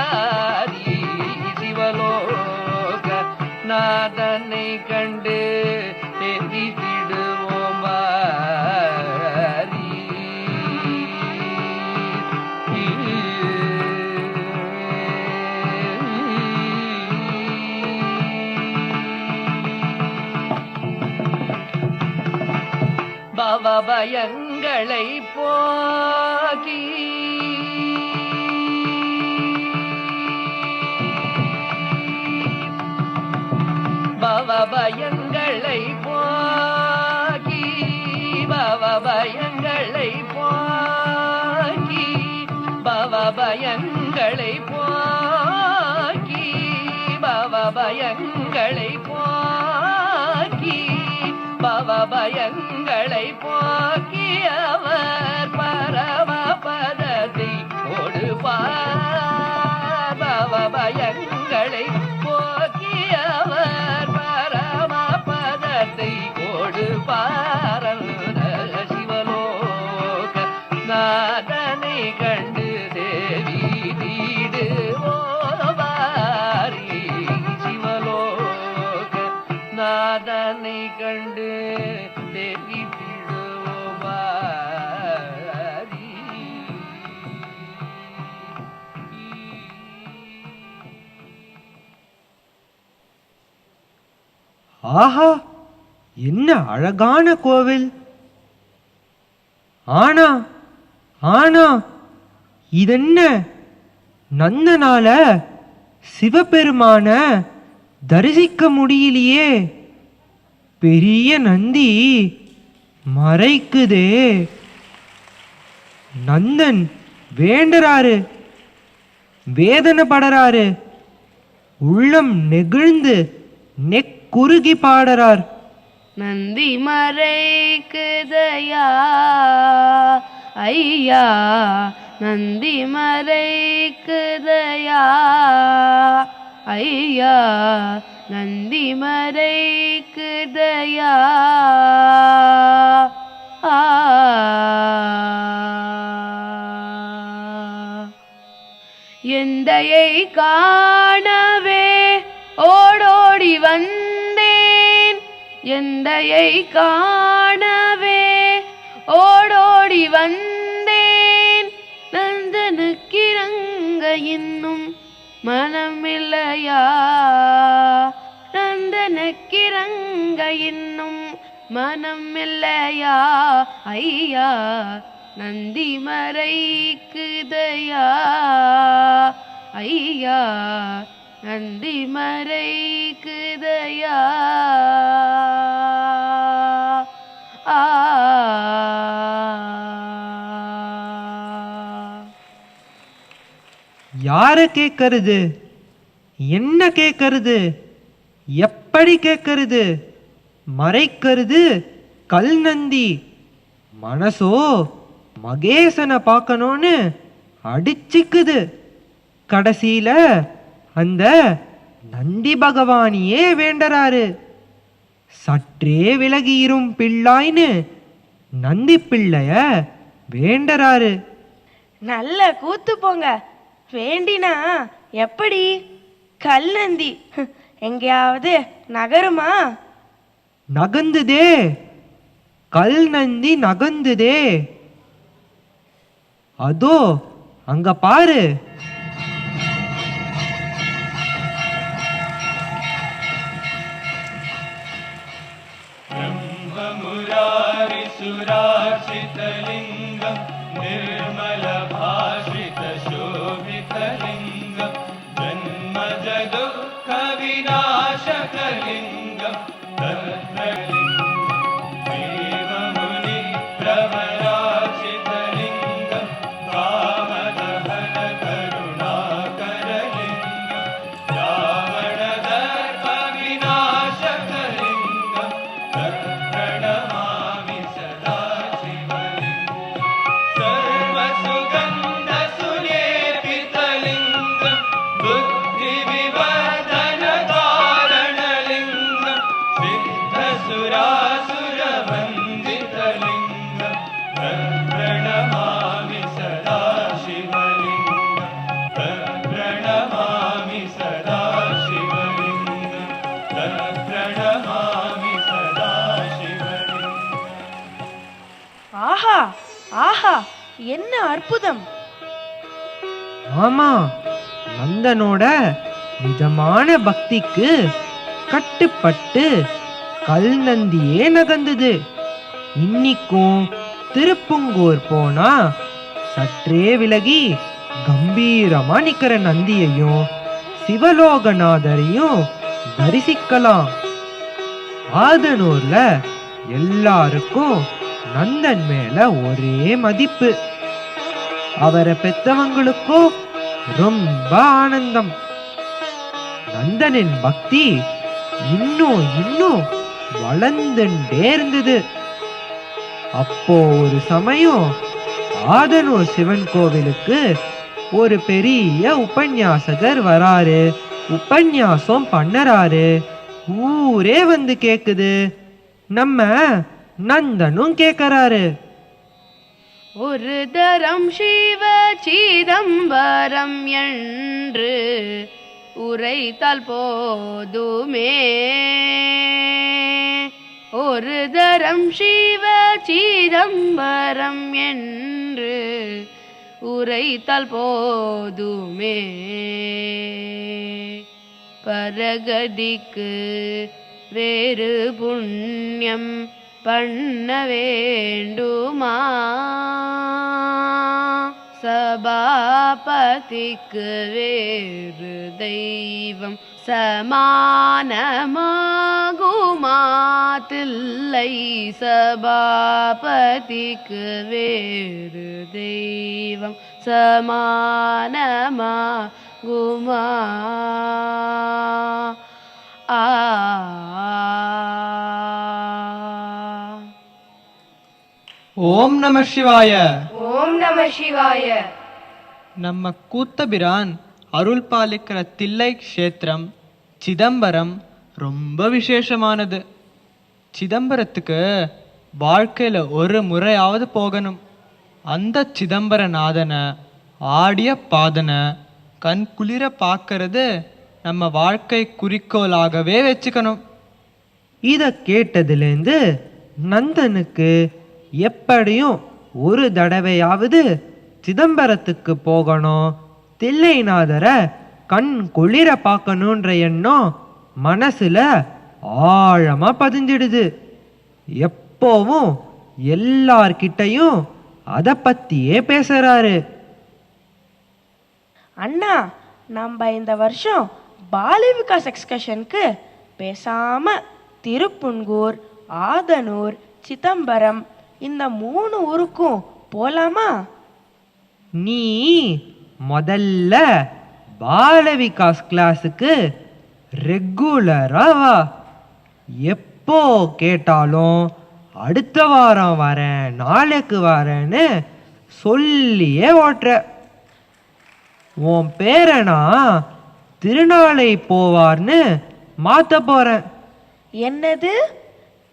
கண்டு தெரிந்திடுவோம் பவபயங்களை போகி பவபயங்களை போகி பவபயங்களை போகி பவபயங்களை போகி பவபயங்களை போகி பவபயங்களை போக்கி அவர் பரமபதத்தை கொடுப்பார் பவபயங்களை போக்கி அவர் பரமபதத்தை கொடுப்பார் சிவலோக நாதனை கண்டு தேவி வீடு ஓவாரி சிவலோக நாதனை கண்டு தேவி விடுவாரி. ஆஹா, என்ன அழகான கோவில்! ஆனா ஆனா இதென்ன நந்தனால சிவபெருமான தரிசிக்க முடியலையே. பெரிய நந்தி மறைக்குதே. நந்தன் வேண்டறாரு, வேதனைப்படறாரு, உள்ளம் நெகிழ்ந்து நெக்குருகி பாடறார். நந்தி மறைக்குதையா ஐயா, நந்தி மறைக்குதையா ஐயா, நந்தி மறைக்குதையா. எந்தையை காணவே ஓடோடி வந்தேன், எந்தையை காணவே ஓடோடி வந்தேன். நந்தனுக்கிறங்க இன்னும் மனமில்லையா, நந்தனுக்கிறங்க இன்னும் மனமில்லையா ஐயா, நந்தி மறைக்குதையா ஐயா, நந்தி மறைக்குதையா. யார கேட்கறது, என்ன கேட்கறது, எப்படி கேட்கறது? மறைக்கிறது கல் நந்தி, மனசோ மகேசனை பார்க்கணும்னு அடிச்சுக்குது. கடைசியில அந்த நந்தி பகவானியே வேண்டறாரு. சற்றே விலகியிரும் பிள்ளாய்னு நந்தி பிள்ளைய வேண்டறாரு. நல்ல கூத்து போங்க. வேண்டினா எப்படி? கல் நந்தி எங்கேயாவது நகருமா? நகந்துதே, கல் நந்தி நகந்துதே. அதோ அங்க பாரு. ब्रह्ममुरारि सुरार्चितलिङ्गं निर्मलभाषितशोभितलिङ्गं जन्मजदुःखविनाशकलिङ्गं देवमुनिप्रवराचितलिङ्गं कामदहनकरुणाकरलिङ्गं रावणदर्पविनाशकलिङ्गं प्रणमामि सदा शिवलिङ्गं सर्वसुगन्धसुलेपितलिङ्गं बुद्धिविवर्धनकारणलिङ्गं ஆஹா, என்ன அற்புதம்! ஆமா, நந்தனோட நிஜமான பக்திக்கு கட்டுப்பட்டு கல் நந்தியே நகர்ந்தது. இன்னிக்கும் திருப்புங்கூர் போனா சற்றே விலகி கம்பீரமா நிக்கிற நந்தியையும் சிவலோகநாதரையும் தரிசிக்கலாம். ஆதனூர்ல எல்லாருக்கும் நந்தன் மேல ஒரே மதிப்பு. அவரை பெத்தவங்களுக்கும் ரொம்ப ஆனந்தம். நந்தனின் பக்தி இன்னும் இன்னும் வளர்ந்துட்டே இருந்தது. அப்போ ஒரு சமயம் ஆதனூர் சிவன் கோவிலுக்கு ஒரு பெரிய உபன்யாசகர் வராரு. உபன்யாசம் பண்ணறாரு. ஊரே வந்து கேக்குது. நம்ம நந்தனும் கேக்குறாரு. ஒரு தரம் சிவ சிதம்பரம் என்று உரைத்தால் போதுமே. ஒரு தரம் சிவ சிதம்பரம் என்று உரைத்தால் போதுமே. பரகதிக்கு வேறு புண்ணியம் பண்ண வேண்டுமா? சபாபதிக்கு வேறு தெய்வம் சமானமாகுமா? தில்லை சபாபதிக்கு வேறு தெய்வம் சமானமாகுமா? ஓம் நம சிவாய. ஓம் நம சிவாய. நம்ம கூத்தபிரான் அருள் பாலிக்கிற தில்லை க்ஷேத்திரம் சிதம்பரம் ரொம்ப விசேஷமானது. சிதம்பரத்துக்கு வாழ்க்கையில ஒரு முறையாவது போகணும். அந்த சிதம்பரநாதனை ஆடிய பாதனை கண் குளிர பார்க்கறது நம்ம வாழ்க்கை குறிக்கோளாகவே வச்சுக்கணும். இத கேட்டதுலேருந்து நந்தனுக்கு எப்படியும் ஒரு தடவையாவது சிதம்பரத்துக்கு போகணும், தில்லைநாதரை கண் குளிர பார்க்கணுன்ற எண்ணம் மனசுல ஆழமா பதிஞ்சிடுது. எப்போவும் எல்லார்கிட்டையும் அதை பத்தியே பேசுறாரு. அண்ணா, நம்ம இந்த வருஷம் பால விகாஸ் எக்ஸ்கர்ஷனுக்கு பேசாம திருப்புன்கூர், ஆதனூர், சிதம்பரம் இந்த 3 ஊருக்கும் போலாமா? நீ முதல்ல பால விகாஸ் கிளாஸுக்கு ரெகுலரா வா. எப்போ கேட்டாலும் அடுத்த வாரம் வரேன், நாளைக்கு வரேன்னு சொல்லியே ஓட்டுற. உன் பேரனா திருநாளை போவார்னு மாத்த போறேன். என்னது?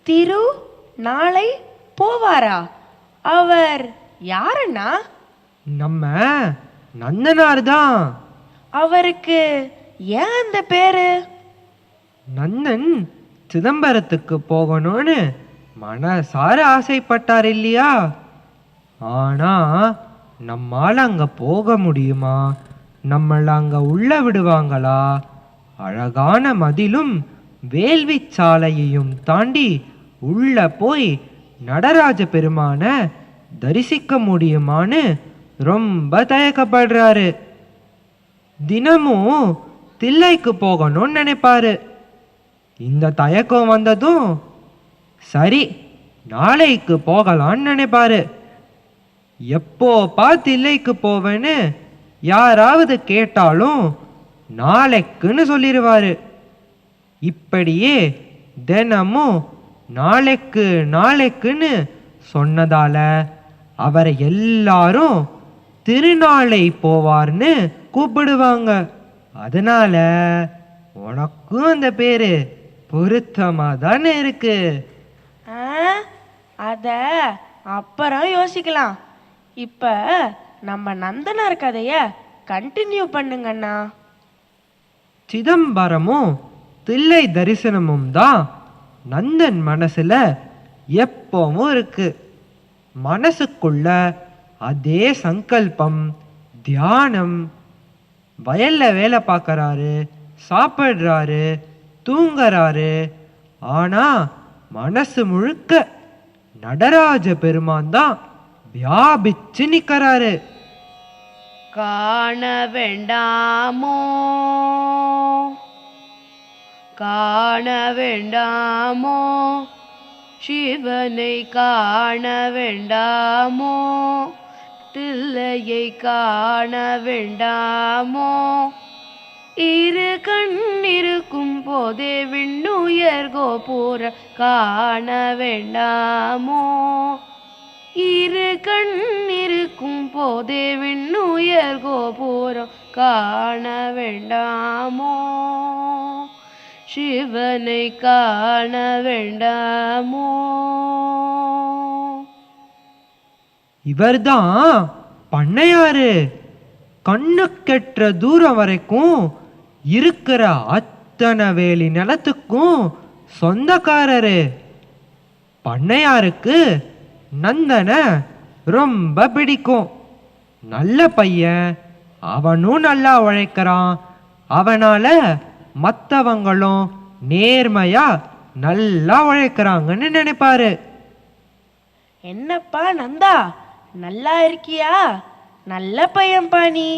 திரு நாளை போவாரா? அவர் யாருண்ணா? நம்ம நந்தனார் தான். அவருக்கு ஏன் அந்த பேரு? நந்தன் சிதம்பரத்துக்கு போகணும்னு மனசார ஆசைப்பட்டார் இல்லையா? ஆனா நம்மால அங்க போக முடியுமா? நம்மள அங்க உள்ள விடுவாங்களா? அழகான மதிலும் வேள்வி சாலையையும் தாண்டி உள்ள போய் நடராஜ பெருமான தரிசிக்க முடியுமான்னு ரொம்ப தயக்கப்படுறாரு. தினமும் தில்லைக்கு போகணும்னு நினைப்பாரு. இந்த தயக்கம் வந்ததும் சரி நாளைக்கு போகலான்னு நினைப்பாரு. எப்போப்பா தில்லைக்கு போவேன்னு யாராவது கேட்டாலும் நாளைக்குன்னு சொல்லிடுவாரு. இப்படியே தினமும் நாளைக்கு நாளைக்குன்னு சொன்னதால அவரை எல்லாரும் திருநாளை போவார்னு கூப்பிடுவாங்க. அதனால உனக்கும் அந்த பேரு பொருத்தமா தானே இருக்கு. அத அப்புறம் யோசிக்கலாம். இப்ப நம்ம நந்தனார் கதைய கண்டினியூ பண்ணுங்கண்ணா. சிதம்பரமும் தில்லை தரிசனமும் தான் நந்தன் மனசுல எப்பவும் இருக்கு. மனசுக்குள்ள அதே சங்கல்பம், தியானம். வயல்ல வேலை பார்க்கறாரு, சாப்பிட்றாரு, தூங்குறாரு. ஆனா மனசு முழுக்க நடராஜ பெருமான் தான் வியாபிச்சு நிற்கிறாரு. காண வேண்டாமோ காண வேண்டாமோ சிவனை காண வேண்டாமோ தில்லையை காண வேண்டாமோ இரு கண் இருக்கும் போதே விண்ணுயர் கோபுர காண வேண்டாமோ இரு கண் இருக்கும் போதே விண்ணுயர் கோபுரம் காண வேண்டாமோ சிவனை காண வேண்டாமோ. இவர்தான் பண்ணையாரு. கண்ணுக்கெற்ற தூரம் வரைக்கும் இருக்கிற அத்தனை வேலி நிலத்துக்கும் சொந்தக்காரரு. பண்ணையாருக்கு நந்தனை ரொம்ப பிடிக்கும். நல்ல பையன், அவனும் நல்லா உழைக்கிறான். அவனால மற்றவங்களும் நேர்மையா நல்லா உழைக்கிறாங்கன்னு நினைப்பாரு. என்னப்பா நந்தா, நல்லா இருக்கியா? நல்ல பையன்பா நீ.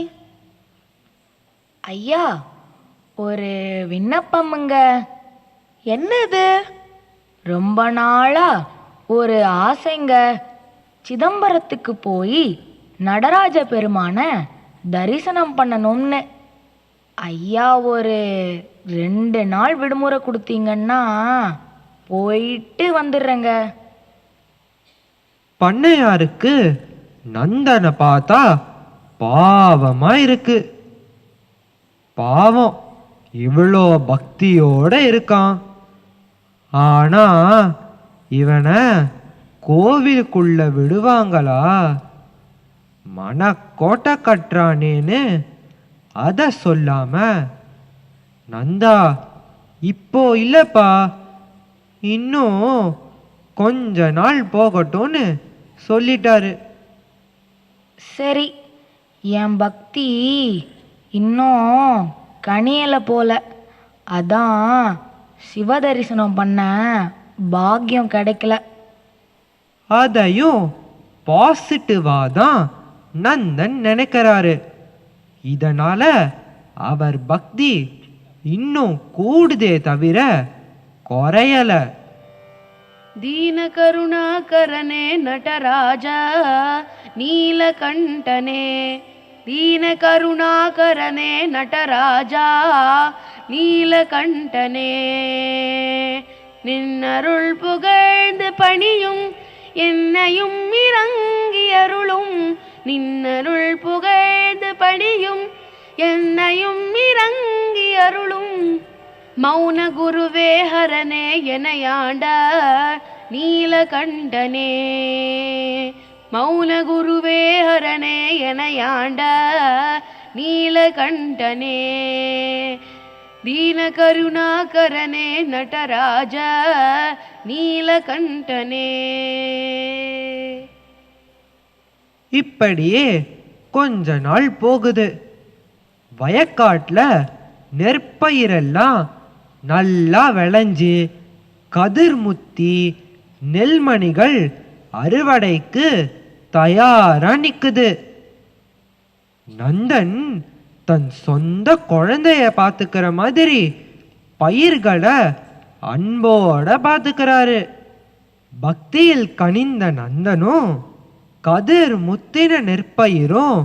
ஐயா, ஒரு விண்ணப்பமுங்க. என்னது? ரொம்ப நாளா ஒரு ஆசைங்க. சிதம்பரத்துக்கு போய் நடராஜ பெருமான தரிசனம் பண்ணணும்னு. ஐயா, ஒரு 2 நாள் விடுமுறை கொடுத்தீங்கன்னா போயிட்டு வந்துடுறேங்க. பண்ணையாருக்கு நந்தனை பார்த்தா பாவமா இருக்கு. பாவம், இவ்வளோ பக்தியோட இருக்கான். ஆனா இவனை கோவிலுக்குள்ள விடுவாங்களா? மனக்கோட்டை கட்டுறானேன்னு அத சொல்லாம, நந்தா இப்போ இல்லப்பா, இன்னும் கொஞ்ச நாள் போகட்டும்னு சொல்லிட்டாரு. சரி, என் பக்தி இன்னும் கனியலை போல. அதான் சிவ தரிசனம் பண்ண பாக்கியம் கிடைக்கல. அதையும் பாசிட்டிவா தான் நந்தன் நினைக்கிறாரு. இதனால அவர் பக்தி இன்னும் கூடுதே தவிர குறையல. ದೀನ ಕರುಣಾಕರನೆ ನಟರಾಜ ನೀಲಕಂಠನೆ ದೀನ ಕರುಣಾಕರನೆ ನಟರಾಜ நீலகண்டனே நின்னருள் புகழ்ந்து பணியும் என்னையும் இறங்கி அருளும் நின்னருள் புகழ்ந்து பணியும் என்னையும் இறங்கி அருளும் மௌன குருவே ஹரனே எனையாண்ட நீலகண்டனே மௌன குருவே ஹரனே எனையாண்ட நீலகண்டனே ದೀನ ಕರುಣಾಕರನೆ ನಟರಾಜ நீலகண்டனே. இப்படியே கொஞ்ச நாள் போகுது. வயக்காட்டுல நெற்பயிரெல்லாம் நல்லா விளைஞ்சு கதிர் முத்தி நெல்மணிகள் அறுவடைக்கு தயாரா நிக்குது. நந்தன் தன் சொந்த குழந்தைய பார்த்துக்கிற மாதிரி பயிர்களை அன்போட பார்த்துக்கிறாரு. பக்தியில் கனிந்த நந்தனும் கதிர் முத்தின நெற்பயிரும்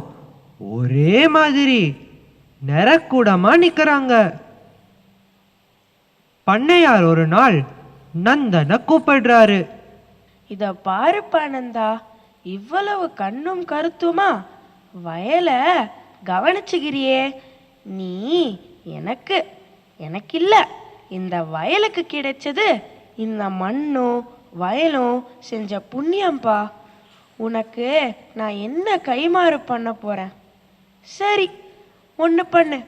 ஒரே மாதிரி நிறக்கூடமா நிக்கிறாங்க. பண்ணையார் ஒரு நாள் நந்தனை கூப்பிடுறாரு. இத பாருப்பா நந்தா, இவ்வளவு கண்ணும் கருத்துமா வயலை கவனிச்சுக்கிறியே நீ. எனக்கு இல்ல, இந்த வயலுக்கு கிடைச்சது இந்த மண்ணும் வயலும் செஞ்ச புண்ணியம்பா. உனக்கு நான் என்ன கைமாறு பண்ண போறேன்? சரி, ஒன்று பண்ணு.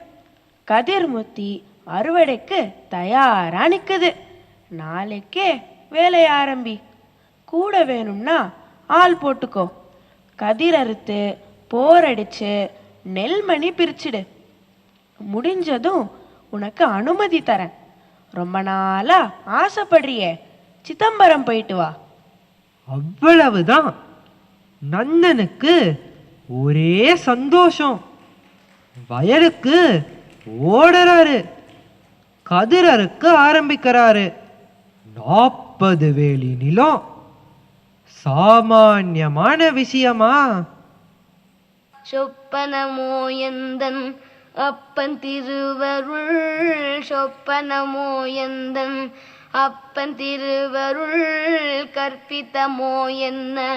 கதிர்முத்தி அறுவடைக்கு தயாரா நிக்குது. நாளைக்கே வேலைய ஆரம்பி. கூட வேணும்னா ஆள் போட்டுக்கோ. கதிர் அறுத்து போரடிச்சு நெல்மணி பிரிச்சிடு. முடிஞ்சதும் உனக்கு அனுமதி தரேன். ரொம்ப நாளா ஆசைப்படுறியே, சிதம்பரம் போயிட்டு வா. அவ்வளவுதான். நந்தனுக்கு ஒரே சந்தோஷம். வயலுக்கு ஓடுறாரு, கதிரறுக்க ஆரம்பிக்கிறாரு. 40 வேலி நிலம் சாமான்யமான விஷயமா? சொப்பனமோ எந்தன் அப்பன் திருவருள், சொப்பனமோ எந்தன் அப்பன் திருவருள், கற்பித்தமோ என்ன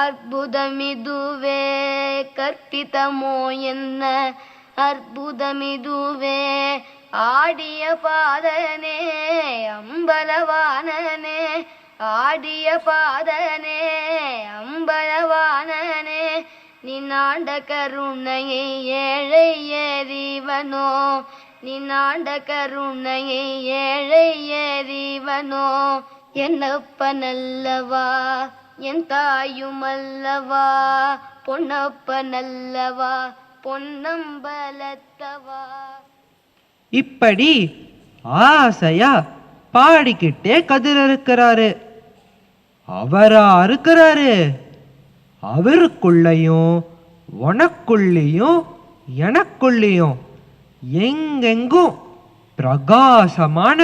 அற்புதமிதுவே, கற்பித்தமோ என்ன அற்புதமிதுவே. ஆடிய பாதனே அம்பலவானனே, ஆடிய பாதனே அம்பலவானனே, நின்னாண்ட கருணையை ஏழை ஏறிவனோ, நின்னாண்ட கருணையை ஏழை ஏறிவனோ. என்னப்பனல்லவா என் தாயுமல்லவா, பொன்னப்பனல்லவா பொன்னம்பலத்தவா. இப்படி ஆசையா பாடிக்கிட்டே கதிரறுக்கிறாரு. அவரா அறுக்கிறாரு. அவருக்குள்ளேயும் உனக்குள்ளேயும் எனக்குள்ளேயும் எங்கெங்கும் பிரகாசமான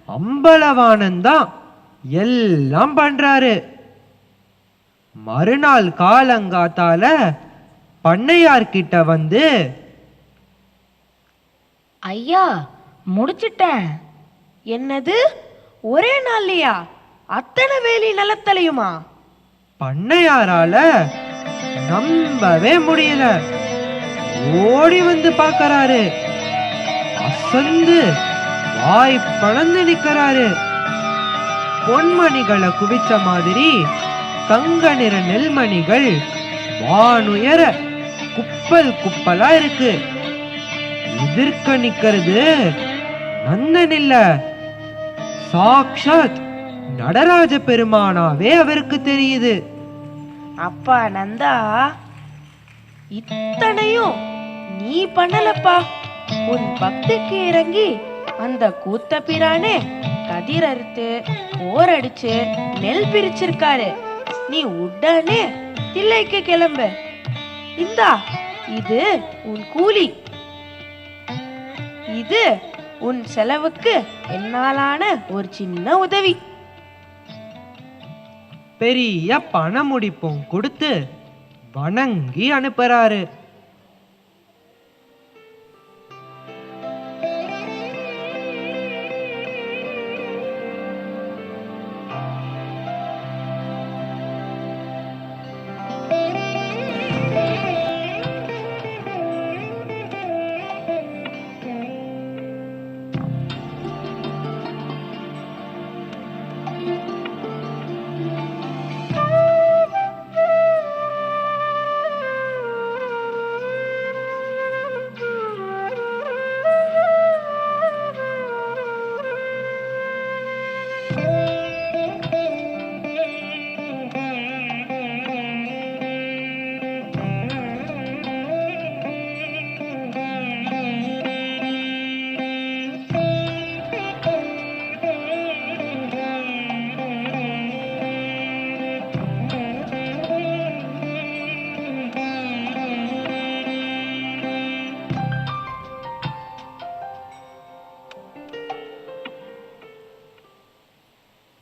அம்பலவானந்தான் எல்லாம் பண்றாரு. மறுநாள் காலங்காத்தால பண்ணையார்கிட்ட வந்து, ஐயா முடிச்சிட்டேன். என்னது, ஒரே நாள்லையா அத்தனை வேலி நிலத்தலையுமா? பண்ணையாரால நம்பவே முடியல. ஓடி வந்து பார்க்கறாரு. அசந்து வாய் பழந்து நிற்கிறாரு. பொன்மணிகளை குவிச்ச மாதிரி தங்க நிற நெல்மணிகள் வானுயர குப்பல் குப்பலா இருக்கு. எதிர்க்க நிக்கிறது நந்தன் இல்ல, சாக்ஷாத் நடராஜ பெருமானாவே அவருக்கு தெரியுது. அப்பா நந்தா, இத்தனையும் நீ பண்ணலப்பா. உன் பக்திக்கு இறங்கி அந்த கூத்த பிரானே கதிர் அறுத்து போரடிச்சு நெல் பிரிச்சிருக்காரு. நீ உடனே தில்லைக்கு கிளம்பு. இந்தா, இது உன் கூலி. இது உன் செலவுக்கு என்னாலான ஒரு சின்ன உதவி. பெரிய பண முடிப்பும் கொடுத்து வணங்கி அனுப்புறாரு.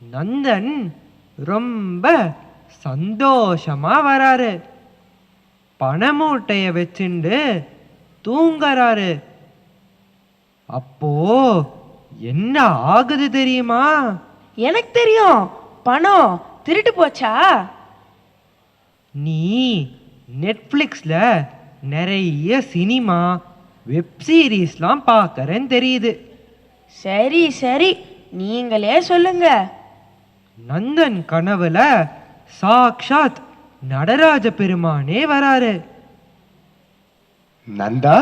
நந்தன் ரொம்ப சந்தோஷமா வராரு. பணமூட்டைய வச்சுண்டு தூங்கறாரு. அப்போ என்ன ஆகுது தெரியுமா? எனக்கு தெரியும். பணம் திருட்டு போச்சா? நீ நெட்ஃப்ளிக்ஸ்ல நிறைய சினிமா வெப் சீரிஸ்லாம் பார்க்கறேன்னு தெரியுது. சரி சரி, நீங்களே சொல்லுங்க. நந்தன் கனவுல சாக்ஷாத் நடராஜ பெருமானே வராரு. நந்தா,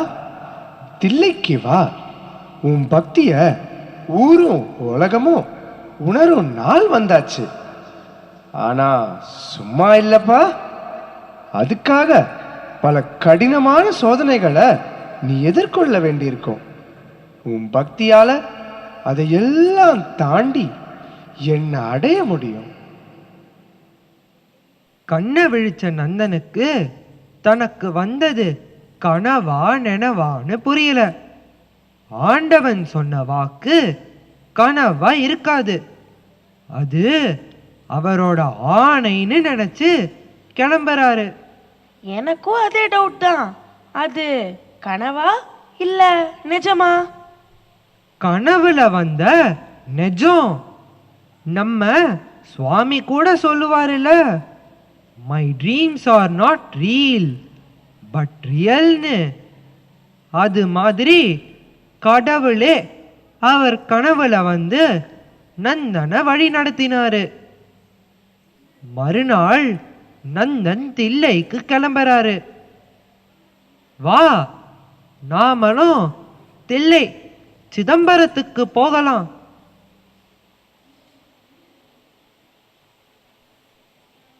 தில்லைக்கு வா. உன் பக்திய ஊரும் உலகமும் உணரும் நாள் வந்தாச்சு. ஆனா சும்மா இல்லப்பா, அதுக்காக பல கடினமான சோதனைகளை நீ எதிர்கொள்ள வேண்டியிருக்கும். உன் பக்தியால அதையெல்லாம் தாண்டி என்னை அடைய முடியும். கண்ணை விழிச்ச நந்தனுக்கு தனக்கு வந்தது கனவா நெனவான்னு புரியல. ஆண்டவன் சொன்ன வாக்கு கனவா இருக்காது, அது அவரோட ஆணைன்னு நினைச்சு கிளம்புறாரு. எனக்கும் அதே டவுட் தான். அது கனவா இல்ல நிஜமா? கனவுல வந்த நிஜம். நம்ம சுவாமி கூட சொல்லுவாருல்ல, my dreams are not reel but ரியல்னு. அது மாதிரி கடவுளே அவர் கனவுல வந்து நந்தனை வழி நடத்தினாரு. மறுநாள் நந்தன் தில்லைக்கு கிளம்புறாரு. வா, நாமளும் தில்லை சிதம்பரத்துக்கு போகலாம்.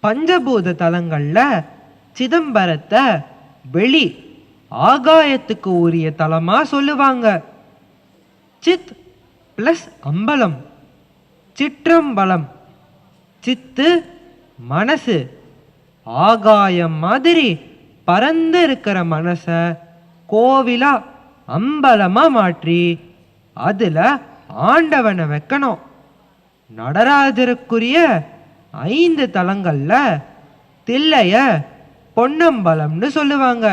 பஞ்சபூத தலங்கள்ல சிதம்பரத்தை வெளி ஆகாயத்துக்கு உரிய தலமா சொல்லுவாங்க. சித் பிளஸ் அம்பலம், சிற்றம்பலம். சித்து மனசு, ஆகாயம் மாதிரி பறந்து இருக்கிற மனச கோவிலா அம்பலமா மாற்றி அதுல ஆண்டவனை வைக்கணும். நடராஜருக்குரிய 5 தலங்கள்ல தில்லைய பொன்னம்பலம்னு சொல்லுவாங்க.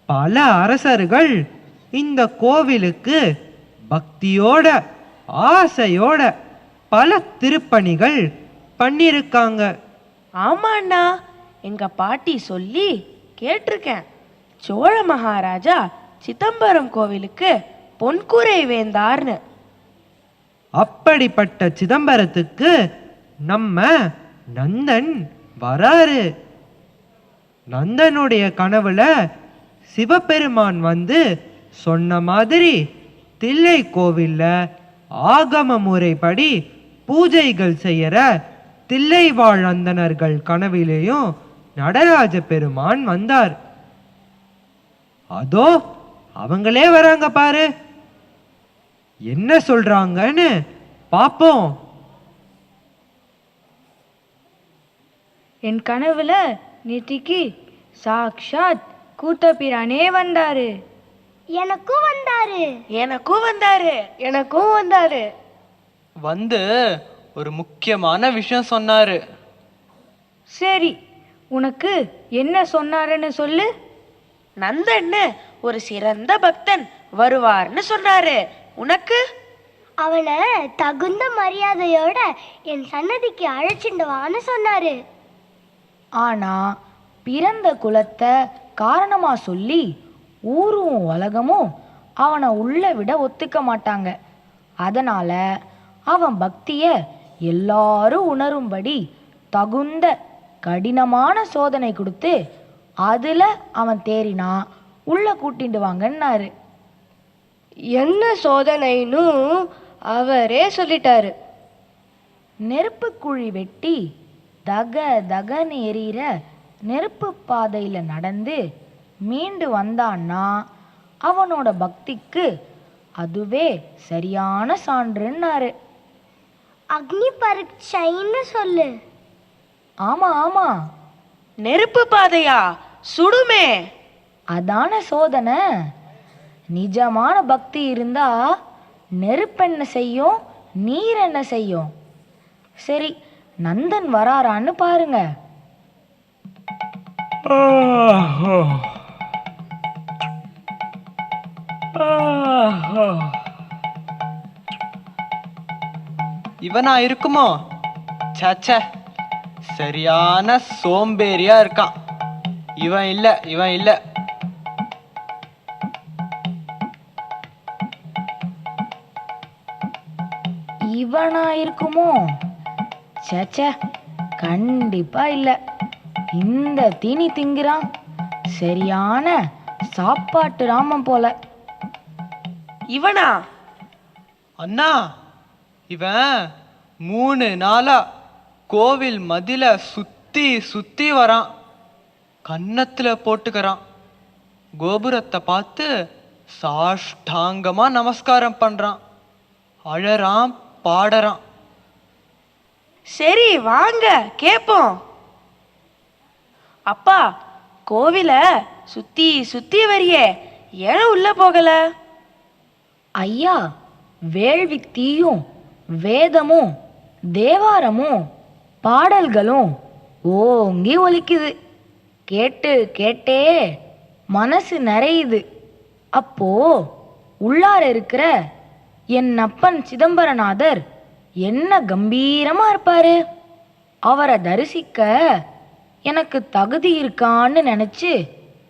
பல அரசர்கள் இந்த கோவிலுக்கு பக்தியோட ஆசையோட பல திருப்பணிகள் பண்ணியிருக்காங்க. ஆமாண்ணா, எங்க பாட்டி சொல்லி கேட்டிருக்கேன். சோழ மகாராஜா சிதம்பரம் கோவிலுக்கு பொன்கூரை வேந்தார்னு. அப்படிப்பட்ட சிதம்பரத்துக்கு நம்ம நந்தன் வராரு. நந்தனுடைய கனவுல சிவபெருமான் வந்து சொன்ன மாதிரி தில்லை கோவில்ல ஆகம முறைப்படி பூஜைகள் செய்யற தில்லை வாழ் அந்தணர்கள் கனவிலேயும் நடராஜ பெருமான் வந்தார். அதோ அவங்களே வராங்க பாரு, என்ன சொல்றாங்கன்னு பாப்போம். என் கனவுல நேத்திக்கு சாக்ஷாத் கூத்தபிரானே வந்தாரு. எனக்கும் வந்தாரு. எனக்கும் வந்தாரு. எனக்கும் வந்தாரு. வந்து ஒரு முக்கியமான விஷயம் சொன்னாரு. சரி, உனக்கு என்ன சொன்னாருன்னு சொல்லு. நந்தன்னு ஒரு சிறந்த பக்தன் வருவார்னு சொன்னாரு. உனக்கு? அவனை தகுந்த மரியாதையோட என் சன்னதிக்கு அழைச்சிட்டு வான்னு சொன்னாரு. ஆனா பிறந்த குலத்தை காரணமா சொல்லி ஊரும் உலகமும் அவனை உள்ள விட ஒத்துக்க மாட்டாங்க. அதனால அவன் பக்திய எல்லாரும் உணரும்படி தகுந்த கடினமான சோதனை கொடுத்து அதுல அவன் தேறினா உள்ள கூட்டிட்டு வாங்கன்னாரு. என்ன சோதனைன்னு அவரே சொல்லிட்டாரு. நெருப்பு குழி வெட்டி தக தகன்னு எரியிற நெருப்பு பாதையில நடந்து மீண்டு வந்தான்னா அவனோட பக்திக்கு அதுவே சரியான சான்றுன்னாரு. அக்னி பரீட்சைன்னு சொல்லு. ஆமா ஆமா, நெருப்பு பாதையா? சுடுமே. அதான சோதனை. நிஜமான பக்தி இருந்தா நெருப்பென்ன செய்யும், நீர் என்ன செய்யும்? சரி, நந்தன் வராரான்னு பாருங்க. இவனா இருக்குமோ? சச்ச, சரியான சோம்பேறியா இருக்கான். இவன் இல்ல, இவன் இல்ல. இவனா இருக்குமோ? சேச்சே, கண்டிப்பா இல்ல. இந்த தீனி திங்கிறான், சரியான சாப்பாட்டு ராமன் போல. இவனா? அண்ணா, இவன் 3 நாளா கோவில் மதில சுத்தி சுத்தி வரான். கன்னத்துல போட்டுக்கிறான். கோபுரத்தை பார்த்து சாஷ்டாங்கமா நமஸ்காரம் பண்றான். அழறான், பாடறான். சரி வாங்க கேப்போம். அப்பா, கோவில சுத்தி சுத்தி வரியே, ஏன் உள்ள போகல? ஐயா, வேள்வி தீயும் வேதமும் தேவாரமும் பாடல்களும் ஓங்கி ஒலிக்குது. கேட்டு கேட்டே மனசு நிறையுது. அப்போ உள்ளார இருக்கிற என் அப்பன் சிதம்பரநாதர் என்ன கம்பீரமா இருப்பாரு. அவரை தரிசிக்க எனக்கு தகுதி இருக்கான்னு நினைச்சு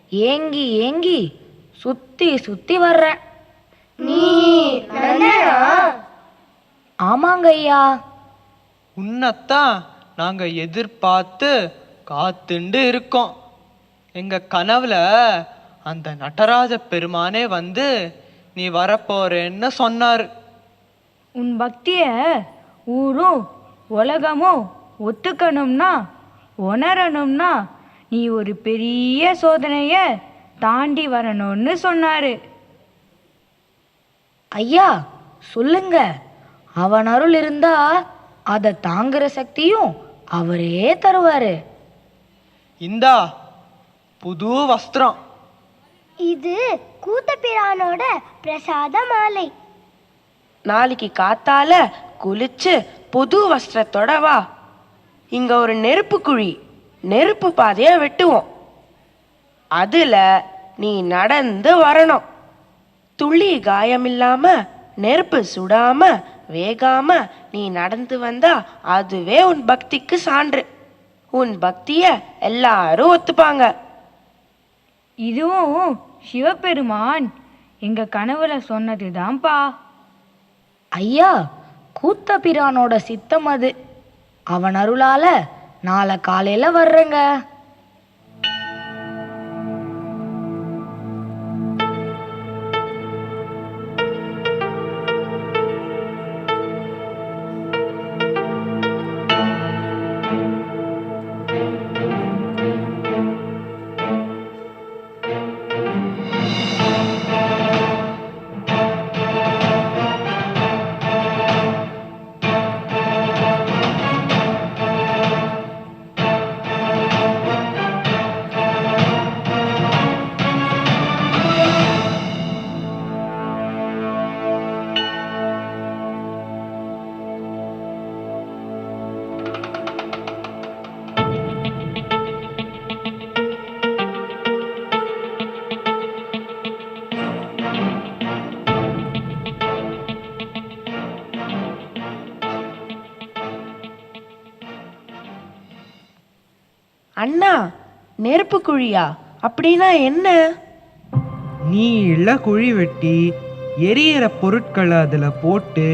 ஏங்கி ஏங்கி சுத்தி சுத்தி வர்றேன். நீ நந்தனா? ஆமாங்க ஐயா. உன்னத்தான் நாங்க எதிர்பார்த்து காத்துண்டு இருக்கோம். எங்க கனவுல அந்த நடராஜ பெருமானே வந்து நீ வரப்போறேன்னு சொன்னாரு. உன் பக்திய ஊரும் உலகமும் ஒத்துக்கணும்னா, உணரணும்னா நீ ஒரு பெரிய சோதனைய தாண்டி வரணும்னு சொன்னாரு. ஐயா சொல்லுங்க. அவன் அருள் இருந்தா அதை தாங்குற சக்தியும் அவரே தருவாரு. இந்தா புது வஸ்திரம். இது கூத்தபிரானோட பிரசாத மாலை. நாளைக்கு காத்தால குளிச்சு புது வஸ்திரத்தோட வா. இங்க ஒரு நெருப்பு குழி, நெருப்பு பாதைய வெட்டுவோம். அதுல நீ நடந்து வரணும். துளி காயமில்லாம, நெருப்பு சுடாம, வேகாம நீ நடந்து வந்தா அதுவே உன் பக்திக்கு சான்று. உன் பக்திய எல்லாரும் ஒத்துப்பாங்க. இதுவும் சிவபெருமான் எங்க கனவுல சொன்னதுதான்ப்பா. ஐயா, கூத்தபிரானோட சித்தம் அது. அவன் அருளால நாளை காலையில வர்றேங்க. அண்ணா, நெருப்பு குழியா? அப்படின்னா என்ன? நீள குழி வெட்டி எரியற பொருட்களை அதுல போட்டு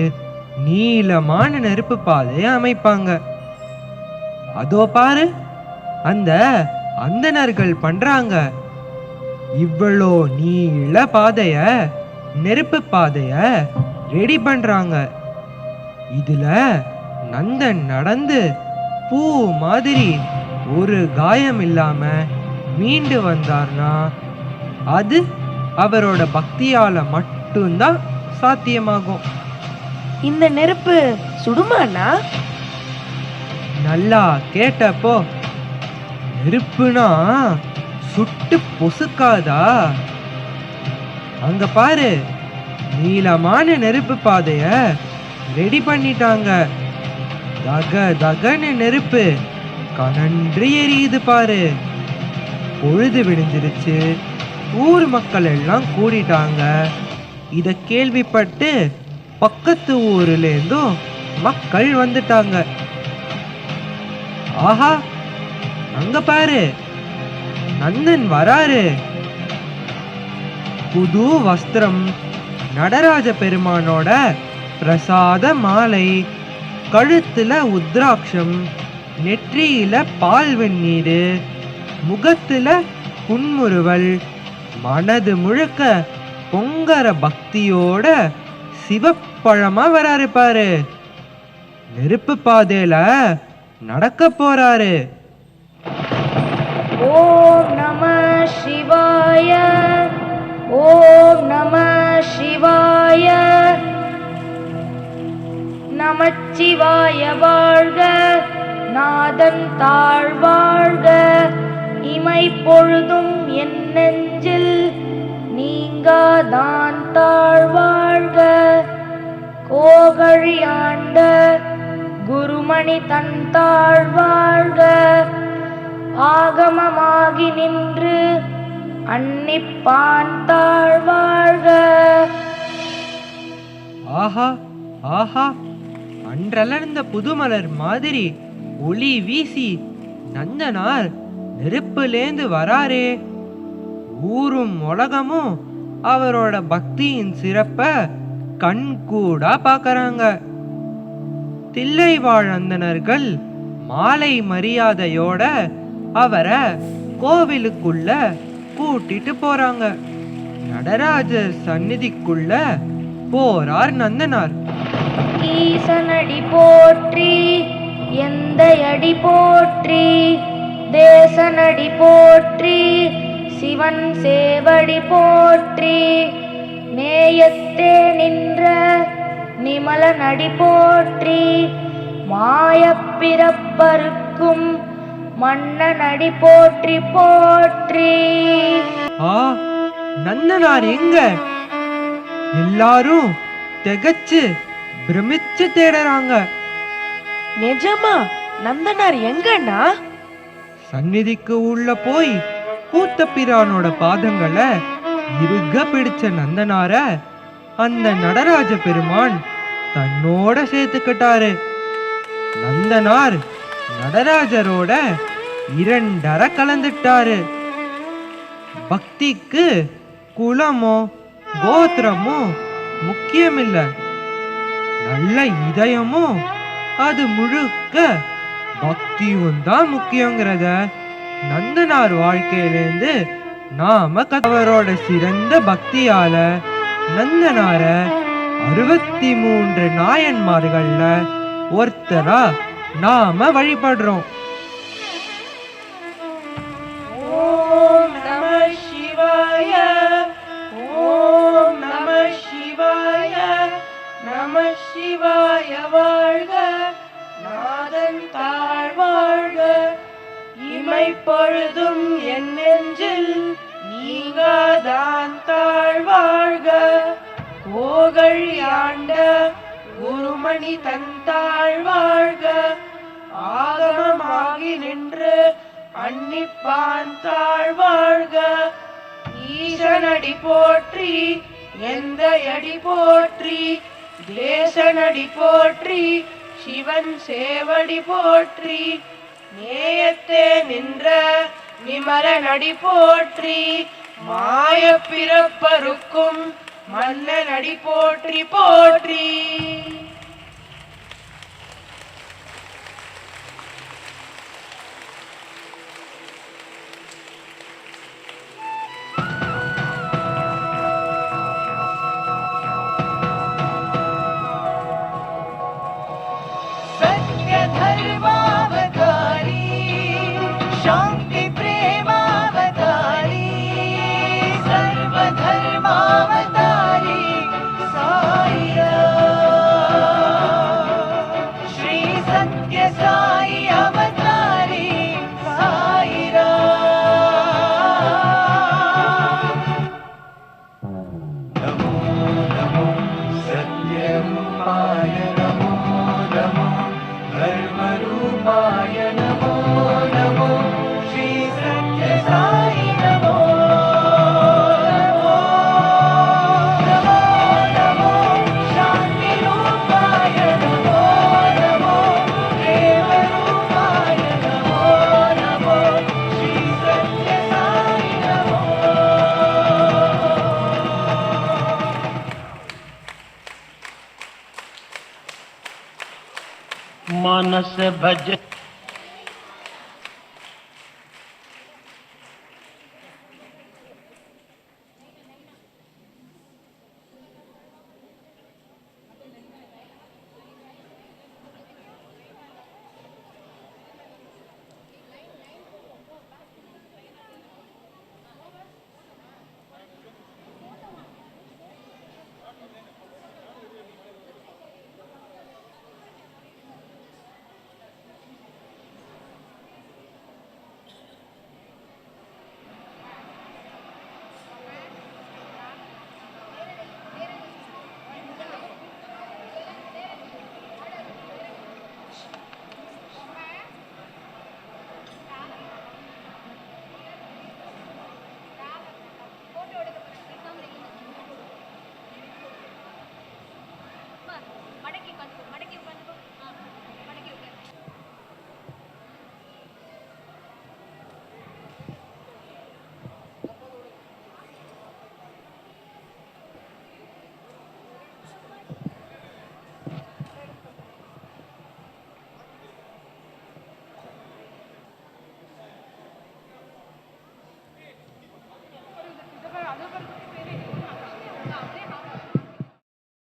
நீளமான நெருப்பு பாதையை அமைப்பாங்க. அதோ பாரு, அந்த அந்தணர்கள் பண்றாங்க. இவ்வளோ நீள பாதைய, நெருப்பு பாதைய ரெடி பண்றாங்க. இதுல நந்தன் நடந்து பூ மாதிரி ஒரு காயம் இல்லாம மீண்டு வந்தார்னா அது அவரோட பக்தியால மட்டும்தான் சாத்தியமாகும். இந்த நெருப்பு சுடுமாண்ணா? நல்லா கேட்டப்போ, நெருப்புனா சுட்டு பொசுக்காதா? அங்க பாரு, நீளமான நெருப்பு பாதைய ரெடி பண்ணிட்டாங்க. தக தகன்னு நெருப்பு கனன்று எரியுது பாரு. பொழுது விடிஞ்சிருச்சு. ஊர் மக்கள் எல்லாம் கூடிட்டாங்க. இத கேள்விப்பட்டு பக்கத்து ஊர்ல இருந்தும் மக்கள் வந்துட்டாங்க. ஆஹா, அங்க பாரு, நந்தன் வராரு. புது வஸ்திரம், நடராஜ பெருமானோட பிரசாத மாலை, கழுத்துல உத்ராட்சம், நெற்றியில பால் வெந்நீர், முகத்துல புன்முறுவல், மனது முழுக்க பொங்கர பக்தியோட சிவப்பழமா வராரு பாரு. நெருப்பு பாதையில நடக்க போறாரு. ஓம் சிவாய. ஓம் நம சிவாய. நமச்சிவாய வாழ்க. நாதன் தாழ்வாழ்க. இமைப்பொழுதும் என் நெஞ்சில் நீங்காதான் தாழ்வாழ்க. கோகழியாண்ட குருமணி தன் தாழ்வாழ்க. ஆகமமாகி நின்று அன்னிப்பான் தாழ்வாழ்க. ஆஹா ஆஹா, அன்றலர்ந்த புதுமலர் மாதிரி ஒளி வீசி நந்தனார் நெருப்புலேந்து வராரே. ஊரும் உலகமும் அவரோட பக்தியின் சிறப்ப கண் கூடா பார்க்கறாங்க. தில்லைவாழ் அந்தணர்கள் மாலை மரியாதையோட அவரை கோவிலுக்குள்ள கூட்டிட்டு போறாங்க. நடராஜர் சந்நிதிக்குள்ள போறார் நந்தனார். ஈசனடி போற்றி, எந்த அடி போற்றி, தேசனடி போற்றி, சிவன் சேவடி போற்றி, நேயத்தே நின்ற நிமலனடி போற்றி, மாயப்பிறப்பருக்கும் மன்னனடி போற்றி போற்றி. ஆ, நந்தனார் எங்க? எல்லாரும் திகச்சு பிரமிச்சு தேடுறாங்க. நிஜமா நந்தனார் எங்கண்ணா? சந்நிதிக்கு உள்ள போய் கூத்தப்பிரானோட பாதங்களை இறுக பிடிச்ச நந்தனார அந்த நடராஜ பெருமான் தன்னோட சேர்த்துக்கிட்டாரு. நந்தனார் நடராஜரோட இரண்டர கலந்துட்டாரு. பக்திக்கு குலமோ கோத்திரமோ முக்கியமில்ல, நல்ல இதயமும் அது முழுக்க பக்தியும் தான் முக்கியங்கிறத நந்தனார் வாழ்க்கையிலேருந்து நாம அவரோட சிறந்த பக்தியால நந்தனார 63 நாயன்மார்கள்ல ஒருத்தரா நாம வழிபடுறோம். ஓம் நம சிவாய. ஓம் நம சிவாய. நம சிவாய வாழ்க. நாதன் தாழ்வாழ்க. இமைப்பொழுதும் என் நெஞ்சில் நீங்காதான் தாழ்வாழ்க. கோகழியாண்ட குருமணி தன் தாழ்வாழ்க. ஆகமமாகி நின்று அன்னிப்பான் தாழ்வாழ்க. ஈசனடி போற்றி, எந்த அடி போற்றி, தேசனடி போற்றி, சிவன் சேவடி போற்றி, நேயத்தே நின்ற நிமலனடி போற்றி, மாயப்பிறப்பருக்கும் மன்னனடி போற்றி போற்றி. धर्मावतारी, शांति प्रेमावतारी, सर्वधर्मावतारी साईराम. श्री सत्य साई अवतारी साईराम. नमो नमो सत्यरूपाय, नमो नमो धर्मरूपाय, नमो नमो श्री सत्य साई, नमो नमो नमो शांति रूपाय, नमो नमो प्रेम रूपाय, नमो नमो श्री सत्य साई, नमो. मानस भज